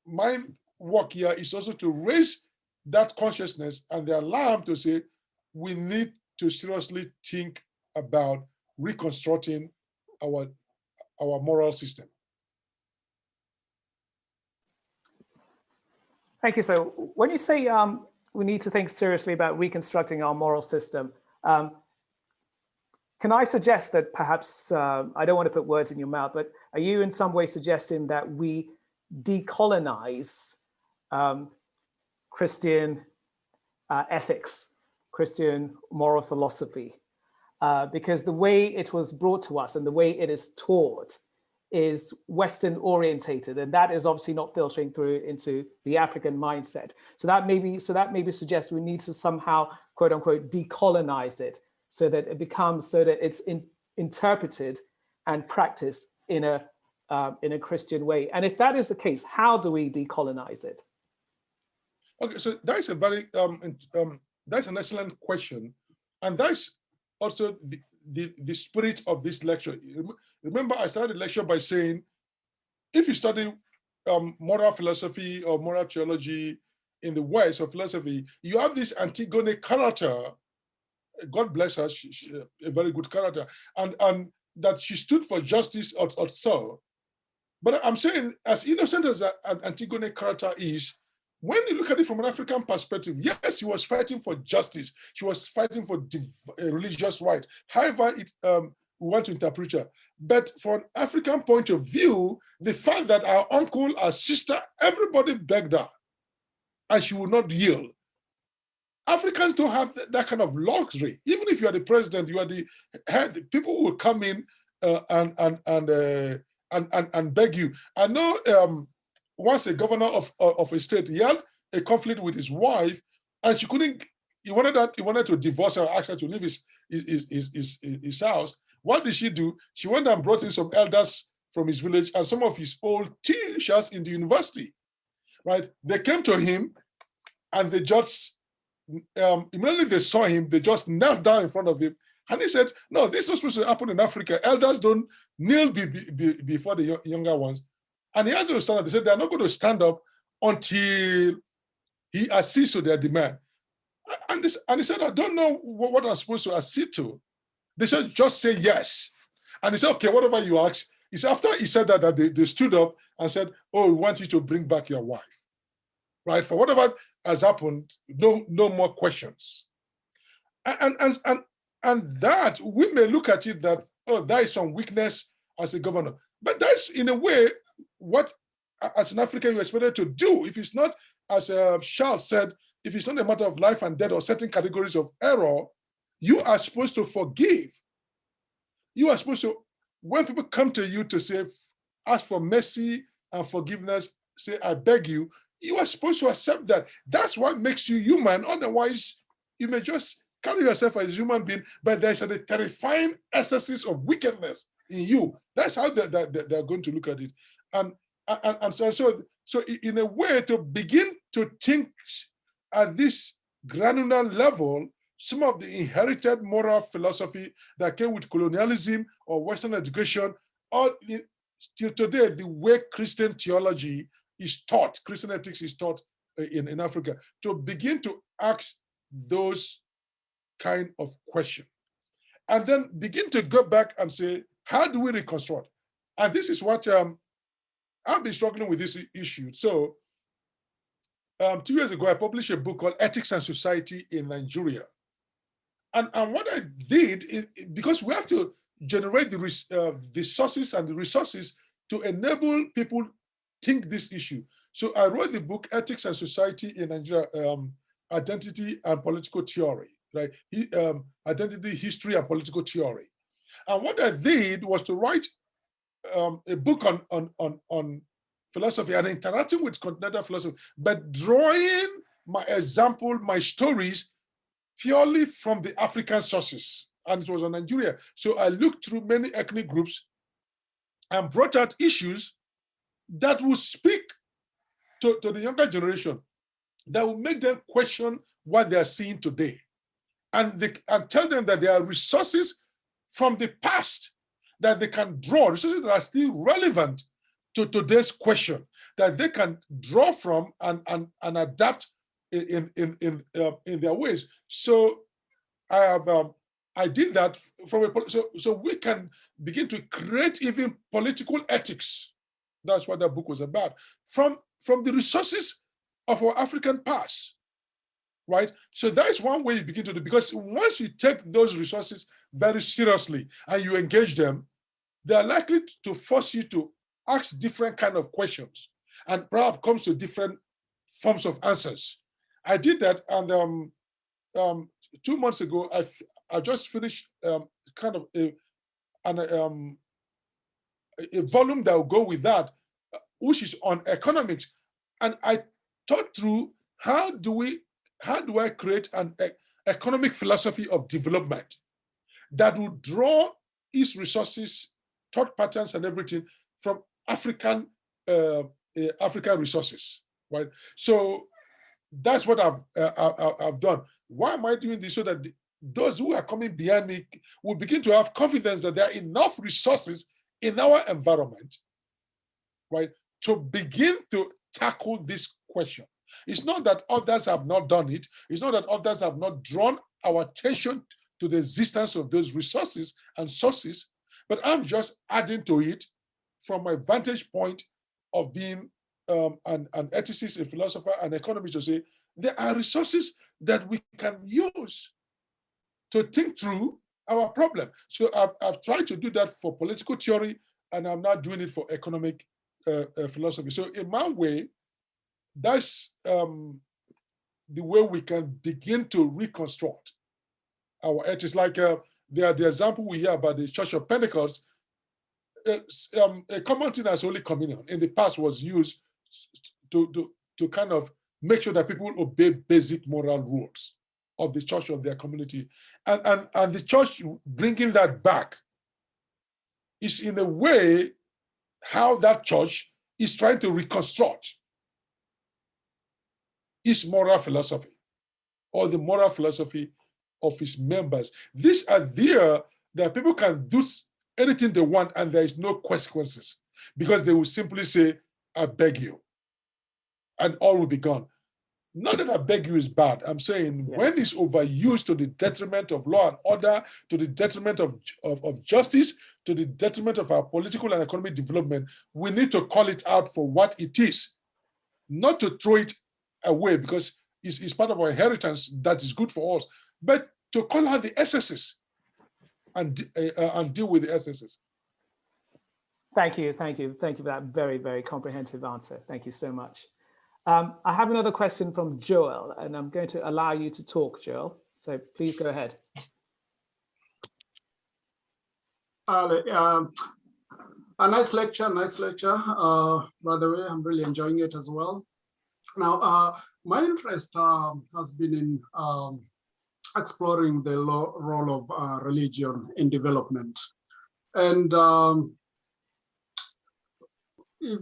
my work here is also to raise that consciousness and the alarm to say we need to seriously think about reconstructing our moral system. Thank you. So when you say we need to think seriously about reconstructing our moral system, can I suggest that perhaps, I don't want to put words in your mouth, but are you in some way suggesting that we decolonize Christian ethics, Christian moral philosophy? Because the way it was brought to us and the way it is taught is Western orientated, and that is obviously not filtering through into the African mindset. So that maybe suggests we need to somehow, quote unquote, decolonize it so that it becomes, so that it's interpreted and practiced in a Christian way. And if that is the case, how do we decolonize it? Okay, so that is a very that's an excellent question, and that's also the spirit of this lecture. Remember, I started the lecture by saying, if you study moral philosophy or moral theology in the West or philosophy, you have this Antigone character. God bless her, she a very good character, and that she stood for justice or so. But I'm saying, as innocent as an Antigone character is, when you look at it from an African perspective, yes, she was fighting for justice. She was fighting for religious right. However, we want to interpret her. But from an African point of view, the fact that our uncle, our sister, everybody begged her, and she would not yield. Africans don't have that kind of luxury. Even if you are the president, you are the head, people will come in and beg you. I know once a governor of a state, he had a conflict with his wife, and she couldn't. He wanted to divorce her, ask her to leave his house. What did she do? She went and brought in some elders from his village and some of his old teachers in the university. Right? They came to him, and they just immediately they saw him. They just knelt down in front of him, and he said, "No, this is not supposed to happen in Africa. Elders don't kneel before the younger ones." And he asked them to stand up. They said they're not going to stand up until he accedes to their demand. And he said, "I don't know what I'm supposed to accede to." They said, "Just say yes." And he said, "Okay, whatever you ask." He said, after he said that they stood up and said, "Oh, we want you to bring back your wife." Right? For whatever has happened, no more questions. And that, we may look at it that, oh, there is some weakness as a governor. But that's, in a way, what as an African, you're expected to do. If it's not, as Charles said, if it's not a matter of life and death or certain categories of error, you are supposed to forgive. You are supposed to, when people come to you to say, ask for mercy and forgiveness, say, I beg you, you are supposed to accept that. That's what makes you human. Otherwise, you may just carry yourself as a human being, but there's a terrifying excesses of wickedness in you. That's how they're going to look at it. And so in a way, to begin to think at this granular level, some of the inherited moral philosophy that came with colonialism or Western education, or still today, the way Christian theology is taught, Christian ethics is taught in Africa, to begin to ask those kind of questions. And then begin to go back and say, how do we reconstruct? And this is what I've been struggling with this issue. So 2 years ago, I published a book called Ethics and Society in Nigeria. And what I did is, because we have to generate the sources and the resources to enable people think this issue. So I wrote the book, Ethics and Society in Nigeria, Identity and Political Theory, right? Identity, History, and Political Theory. And what I did was to write a book on philosophy and interacting with continental philosophy, but drawing my example, my stories, purely from the African sources, and it was on Nigeria. So I looked through many ethnic groups and brought out issues that will speak to the younger generation, that will make them question what they are seeing today, and tell them that there are resources from the past that they can draw, resources that are still relevant to today's question, that they can draw from and adapt in their ways. So I did that so we can begin to create even political ethics. That's what that book was about, from the resources of our African past, right? So that is one way you begin to do, because once you take those resources very seriously and you engage them, they are likely to force you to ask different kind of questions and perhaps comes to different forms of answers. I did that, and 2 months ago, I just finished kind of a volume that will go with that, which is on economics. And I thought through, how do I create an economic philosophy of development that will draw its resources, thought patterns, and everything from African resources, right? So that's what I've done. Why am I doing this? So that those who are coming behind me will begin to have confidence that there are enough resources in our environment, right, to begin to tackle this question. It's not that others have not done it. It's not that others have not drawn our attention to the existence of those resources and sources, but I'm just adding to it from my vantage point of being an ethicist, a philosopher, an economist, to say there are resources that we can use to think through our problem. So I've tried to do that for political theory, and I'm now doing it for economic philosophy. So in my way, that's the way we can begin to reconstruct our ethics. Like the example we hear about the Church of Pentecost, a common thing as Holy Communion in the past was used to kind of make sure that people obey basic moral rules of the church, of their community. And the church bringing that back is in a way how that church is trying to reconstruct its moral philosophy, or the moral philosophy of its members. These are there that people can do anything they want and there is no consequences, because they will simply say, I beg you, and all will be gone. Not that I beg you is bad. I'm saying when it's overused to the detriment of law and order, to the detriment of justice, to the detriment of our political and economic development, we need to call it out for what it is, not to throw it away because it's part of our inheritance that is good for us, but to call out the excesses and deal with the excesses. Thank you for that very, very comprehensive answer. Thank you so much. I have another question from Joel, and I'm going to allow you to talk, Joel. So please go ahead. A nice lecture. By the way, I'm really enjoying it as well. Now, my interest has been in exploring the role of religion in development. And if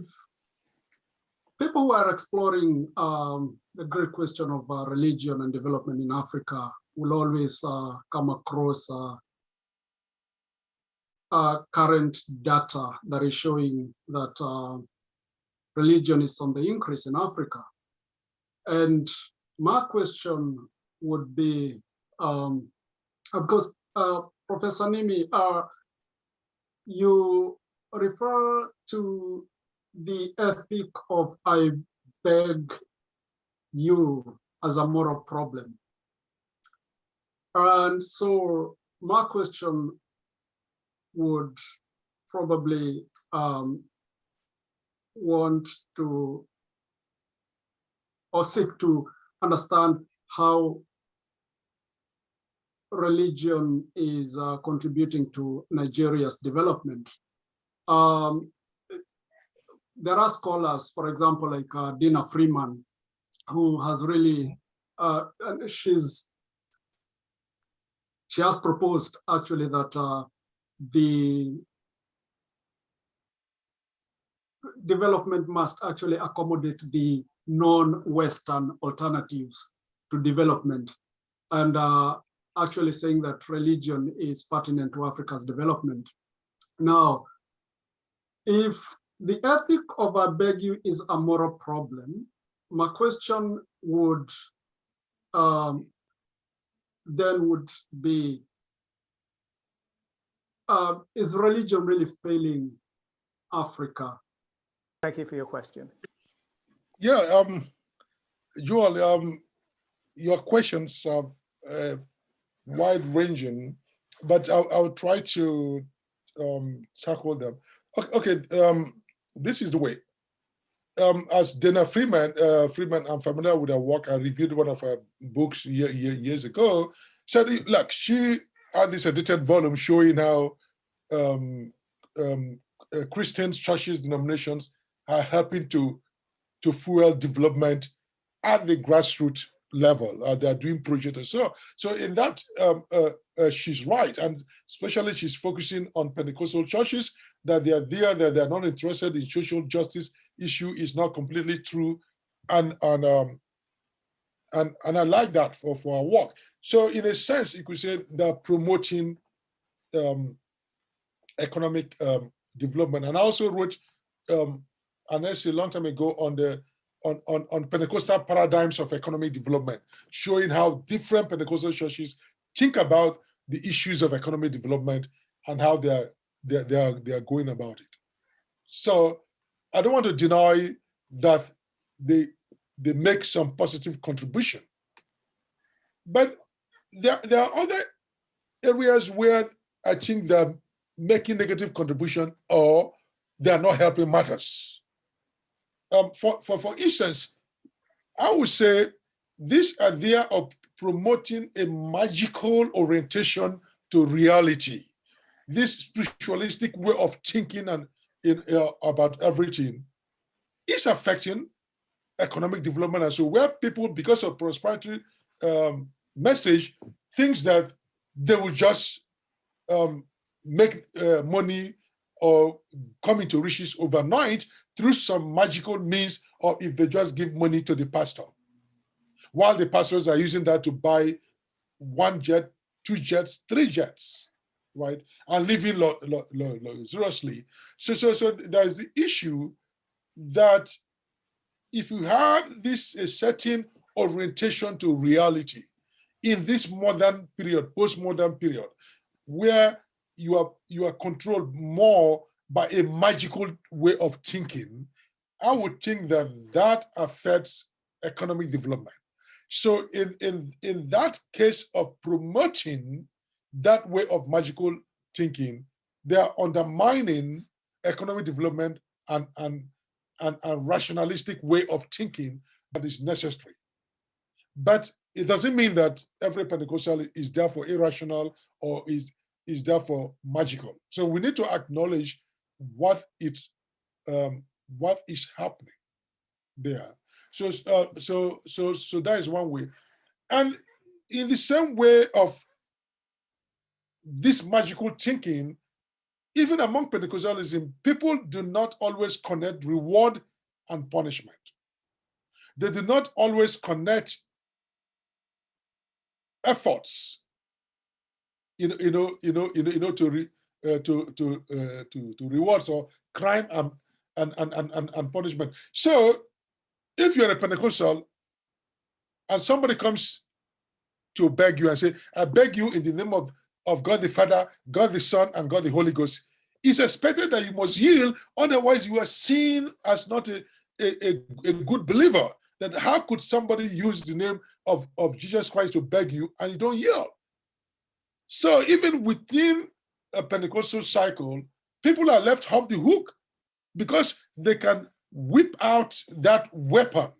people who are exploring the great question of religion and development in Africa will always come across current data that is showing that religion is on the increase in Africa. And my question would be, because Professor Nimi, you refer to the ethic of I beg you as a moral problem. And so my question would probably want to or seek to understand how religion is contributing to Nigeria's development. There are scholars, for example, like Dina Freeman, who has really, she has proposed actually that the development must actually accommodate the non-Western alternatives to development, and actually saying that religion is pertinent to Africa's development. Now, if the ethic of I beg you is a moral problem, my question would then would be, is religion really failing Africa? Thank you for your question. Yeah, Joel, your questions are wide-ranging, but I'll try to tackle them. Okay, this is the way. As Dana Freeman, I'm familiar with her work. I reviewed one of her books years ago. Said, look, she had this edited volume showing how Christians, churches, denominations are helping to fuel development at the grassroots level. They're doing projects. So in that, she's right. And especially she's focusing on Pentecostal churches, that they are there, that they're not interested in social justice issue is not completely true. And I like that for our work. So in a sense, you could say they're promoting economic development. And I also wrote an essay a long time ago on Pentecostal paradigms of economic development, showing how different Pentecostal churches think about the issues of economic development and how they are going about it. So I don't want to deny that they make some positive contribution, but there are other areas where I think they're making negative contribution or they are not helping matters. For instance, I would say this idea of promoting a magical orientation to reality, this spiritualistic way of thinking and about everything, is affecting economic development. And so where people, because of prosperity message, thinks that they will just make money or come into riches overnight through some magical means, or if they just give money to the pastor, while the pastors are using that to buy 1 jet, 2 jets, 3 jets, right, and living luxuriously. So there's the issue that if you have this certain orientation to reality in this modern period, postmodern period, where you are controlled more by a magical way of thinking, I would think that affects economic development. So in that case of promoting that way of magical thinking, they are undermining economic development and rationalistic way of thinking that is necessary. But it doesn't mean that every Pentecostal is therefore irrational or is therefore magical. So we need to acknowledge what is happening there. So that is one way. And in the same way of this magical thinking, even among Pentecostalism, people do not always connect reward and punishment. They do not always connect efforts, to rewards or crime and punishment. So, if you're a Pentecostal and somebody comes to beg you and say, "I beg you in the name of God the Father, God the Son, and God the Holy Ghost," it's expected that you must yield, otherwise you are seen as not a good believer. That how could somebody use the name of Jesus Christ to beg you and you don't yield? So even within a Pentecostal cycle, people are left off the hook because they can whip out that weapon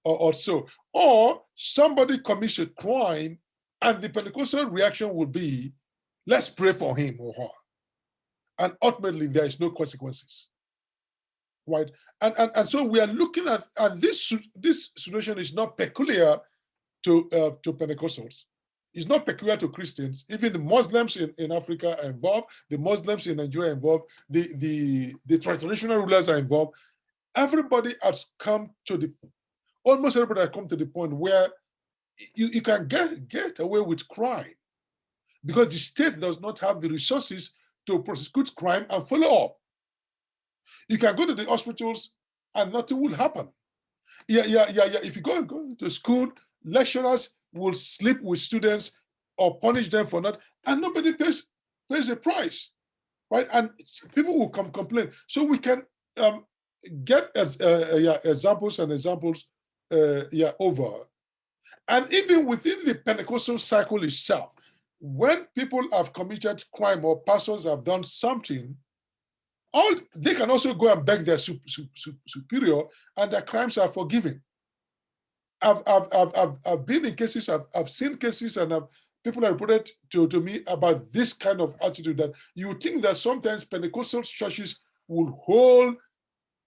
or so. Or somebody commits a crime and the Pentecostal reaction will be, let's pray for him or her. And ultimately, there is no consequences, right? And so we are looking at this situation is not peculiar to Pentecostals. It's not peculiar to Christians. Even the Muslims in Africa are involved. The Muslims in Nigeria are involved. The traditional rulers are involved. Everybody has come to almost everybody has come to the point where you can get away with crime because the state does not have the resources to prosecute crime and follow up. You can go to the hospitals and nothing will happen. Yeah. If you go to school, lecturers will sleep with students or punish them for not, and nobody pays a price, right? And people will complain. So we can get examples over. And even within the Pentecostal cycle itself, when people have committed crime or pastors have done something, they can also go and beg their superior, and their crimes are forgiven. I've been in cases, I've seen cases, and people have reported to me about this kind of attitude that you would think that sometimes Pentecostal churches will hold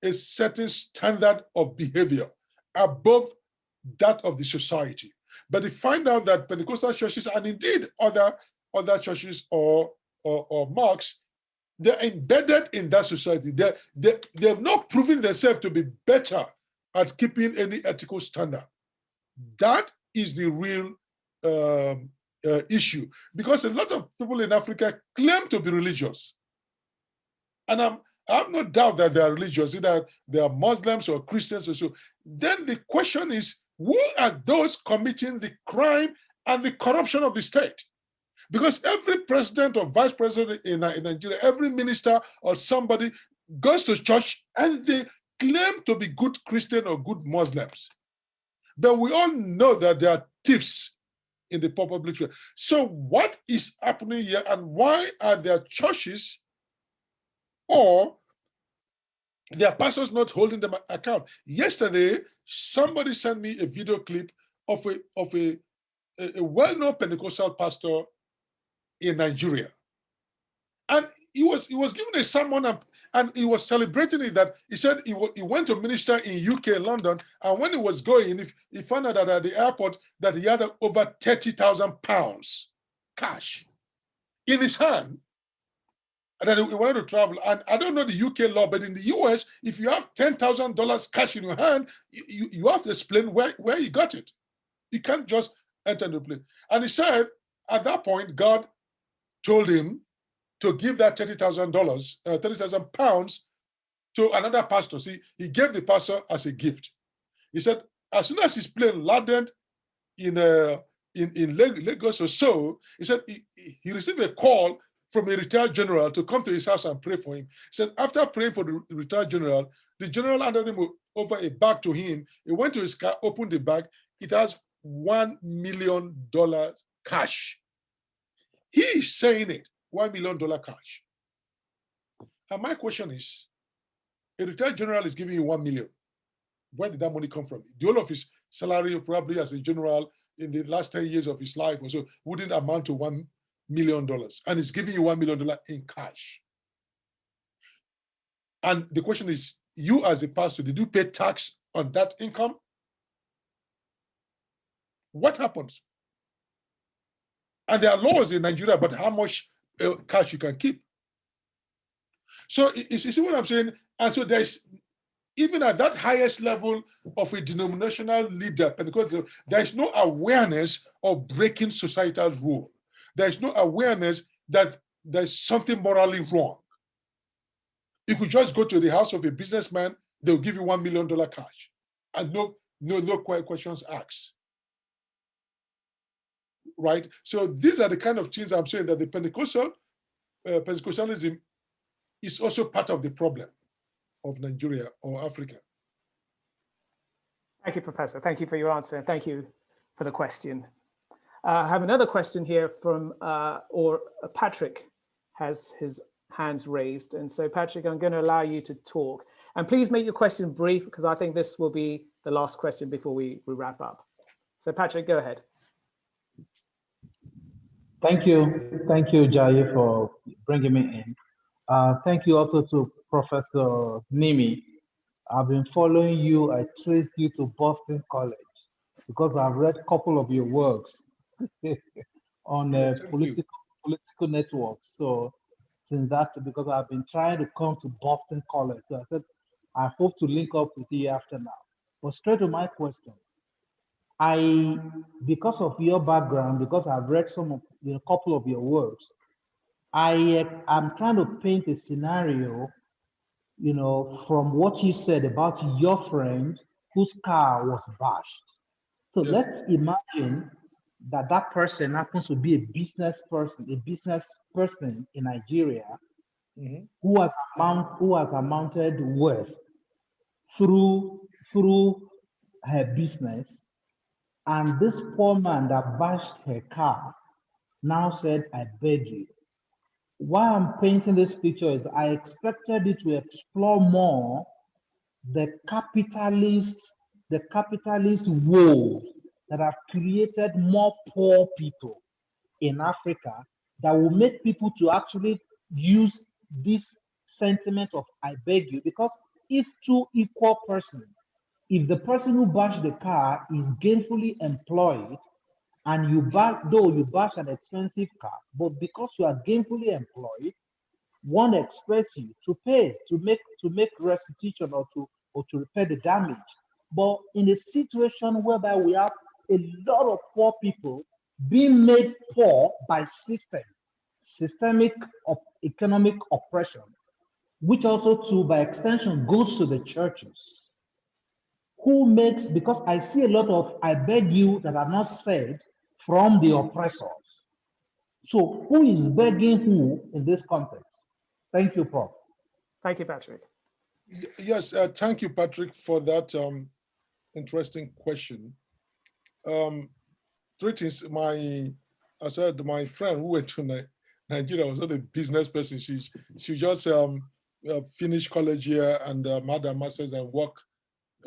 a certain standard of behavior above that of the society. But they find out that Pentecostal churches, and indeed other churches or mosques, they're embedded in that society. They have not proven themselves to be better at keeping any ethical standard. That is the real issue, because a lot of people in Africa claim to be religious, and I have no doubt that they are religious, either they are Muslims or Christians or so. Then the question is, who are those committing the crime and the corruption of the state? Because every president or vice president in Nigeria, every minister or somebody goes to church and they claim to be good Christian or good Muslims. But we all know that there are thieves in the public church. So what is happening here, and why are there churches or their pastors not holding them account? Yesterday, somebody sent me a video clip of a well-known Pentecostal pastor in Nigeria, and he was given a sermon and he was celebrating it. That he said he went to minister in UK, London, and when he was going, he found out that at the airport that he had over £30,000 cash in his hand, and that he wanted to travel. And I don't know the UK law, but in the US, if you have $10,000 cash in your hand, you have to explain where you got it. You can't just enter the plane. And he said at that point, God told him to give that £30,000 to another pastor. See, he gave the pastor as a gift. He said, as soon as his plane landed in Lagos or so, he said he received a call from a retired general to come to his house and pray for him. He said, after praying for the retired general, the general handed him over a bag to him. He went to his car, opened the bag. It has $1 million cash. He is saying it, $1 million cash. And my question is, a retired general is giving you 1 million. Where did that money come from? The whole of his salary, probably as a general in the last 10 years of his life or so, wouldn't amount to $1 million. And he's giving you $1 million in cash. And the question is, you as a pastor, did you pay tax on that income? What happens? And there are laws in Nigeria about how much cash you can keep. So you see what I'm saying? And so there's, even at that highest level of a denominational leader, Pentecostal, there is no awareness of breaking societal rule. There is no awareness that there's something morally wrong. You could just go to the house of a businessman, they'll give you $1 million cash, and no questions asked. Right? So these are the kind of things I'm saying that the Pentecostalism is also part of the problem of Nigeria or Africa. Thank you, Professor. Thank you for your answer. And thank you for the question. I have another question here from, Patrick has his hands raised. And so Patrick, I'm going to allow you to talk. And please make your question brief, because I think this will be the last question before we wrap up. So Patrick, go ahead. Thank you, Jai, for bringing me in. Thank you also to Professor Nimi. I've been following you. I traced you to Boston College because I've read a couple of your works on political networks. So since that, because I've been trying to come to Boston College, so I said, I hope to link up with you after now. But straight to my question. Because of your background, because I've read a couple of your works, I'm trying to paint a scenario, from what you said about your friend whose car was bashed. So Yes. Let's imagine that person happens to be a business person in Nigeria, Mm-hmm. who has amounted wealth through her business. And this poor man that bashed her car now said, I beg you. Why I'm painting this picture is I expected you to explore more the capitalist woes that have created more poor people in Africa, that will make people to actually use this sentiment of I beg you, because if two equal persons, if the person who bashed the car is gainfully employed, and you bash an expensive car, but because you are gainfully employed, one expects you to pay, to make restitution or to repair the damage. But in a situation whereby we have a lot of poor people being made poor by systemic economic oppression, which also too by extension goes to the churches. Because I see a lot of I beg you that are not said from the oppressors. So who is begging who in this context? Thank you, Prof. Thank you, Patrick. Yes, thank you, Patrick, for that interesting question. Three things. I said my friend who went to Nigeria was not a business person. She just finished college here and had a master's and worked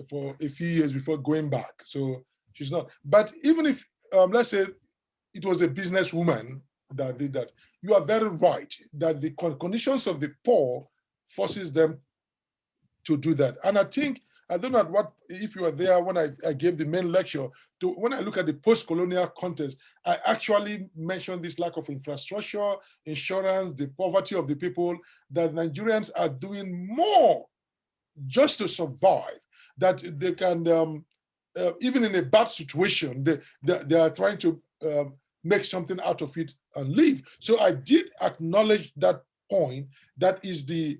for a few years before going back. So she's not. But even if let's say it was a businesswoman that did that, you are very right that the conditions of the poor forces them to do that. And I think, I don't know if you were there when I gave the main lecture, when I look at the post-colonial context, I actually mentioned this lack of infrastructure, insurance, the poverty of the people, that Nigerians are doing more just to survive, that they can, even in a bad situation, they are trying to make something out of it and live. So I did acknowledge that point, that is the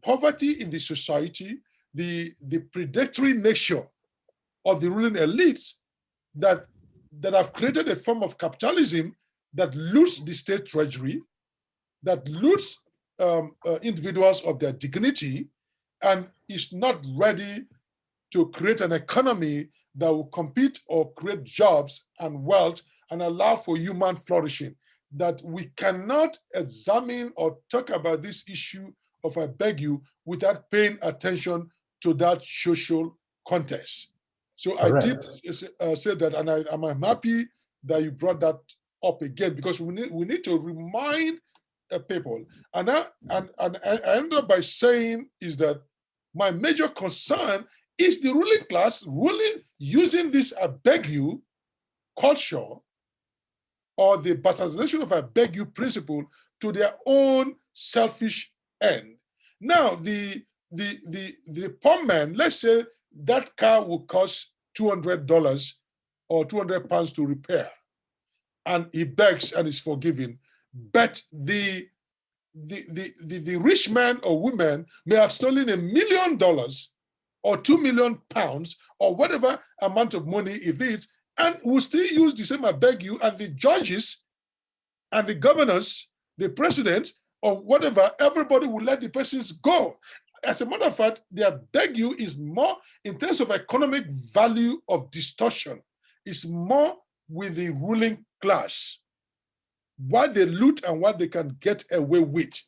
poverty in the society, the predatory nature of the ruling elites that have created a form of capitalism that loots the state treasury, that loots individuals of their dignity, and is not ready to create an economy that will compete or create jobs and wealth and allow for human flourishing. That we cannot examine or talk about this issue of I beg you without paying attention to that social context. So I did say that, and I'm happy that you brought that up again, because we need to remind people. And I ended up by saying is that my major concern is the ruling class using this I beg you culture or the bastardization of I beg you principle to their own selfish end. Now, the poor man, let's say that car will cost $200 or £200 to repair, and he begs and is forgiven. But the rich man or woman may have stolen $1 million or £2 million or whatever amount of money it is, and will still use the same I beg you, and the judges and the governors, the president, or whatever, everybody will let the persons go. As a matter of fact, the I beg you is more, in terms of economic value of distortion, is more with the ruling class, what they loot and what they can get away with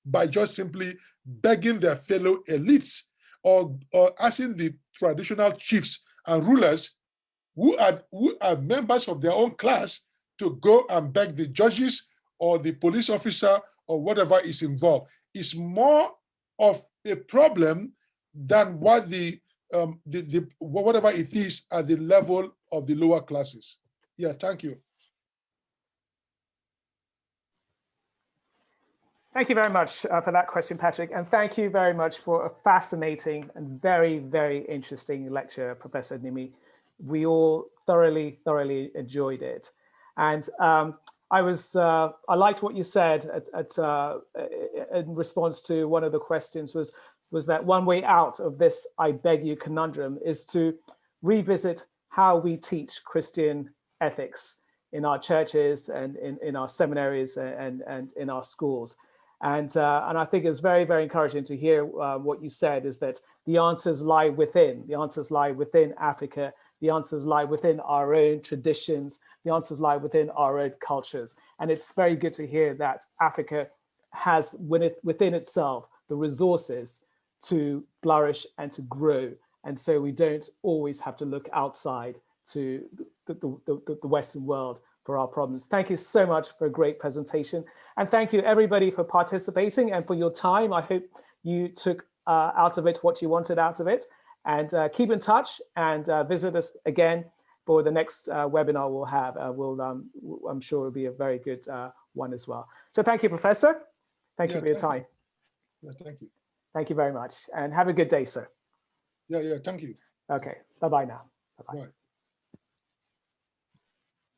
by just simply begging their fellow elites or asking the traditional chiefs and rulers who are members of their own class to go and beg the judges or the police officer or whatever is involved. It's more of a problem than what whatever it is at the level of the lower classes. Yeah, thank you. Thank you very much for that question, Patrick. And thank you very much for a fascinating and very, very interesting lecture, Professor Nimi. We all thoroughly enjoyed it. And I liked what you said in response to one of the questions was that one way out of this I beg you conundrum is to revisit how we teach Christian ethics in our churches and in our seminaries and in our schools. And I think it's very, very encouraging to hear what you said, is that the answers lie within. The answers lie within Africa. The answers lie within our own traditions. The answers lie within our own cultures. And it's very good to hear that Africa has within itself the resources to flourish and to grow. And so we don't always have to look outside to the Western world for our problems. Thank you so much for a great presentation. And thank you everybody for participating and for your time. I hope you took out of it what you wanted out of it. And keep in touch and visit us again for the next webinar we'll have. I'm sure it'll be a very good one as well. So thank you, Professor. Thank you for your time. Yeah, thank you. Thank you very much. And have a good day, sir. Yeah, thank you. Okay, bye-bye now. Bye-bye. Bye.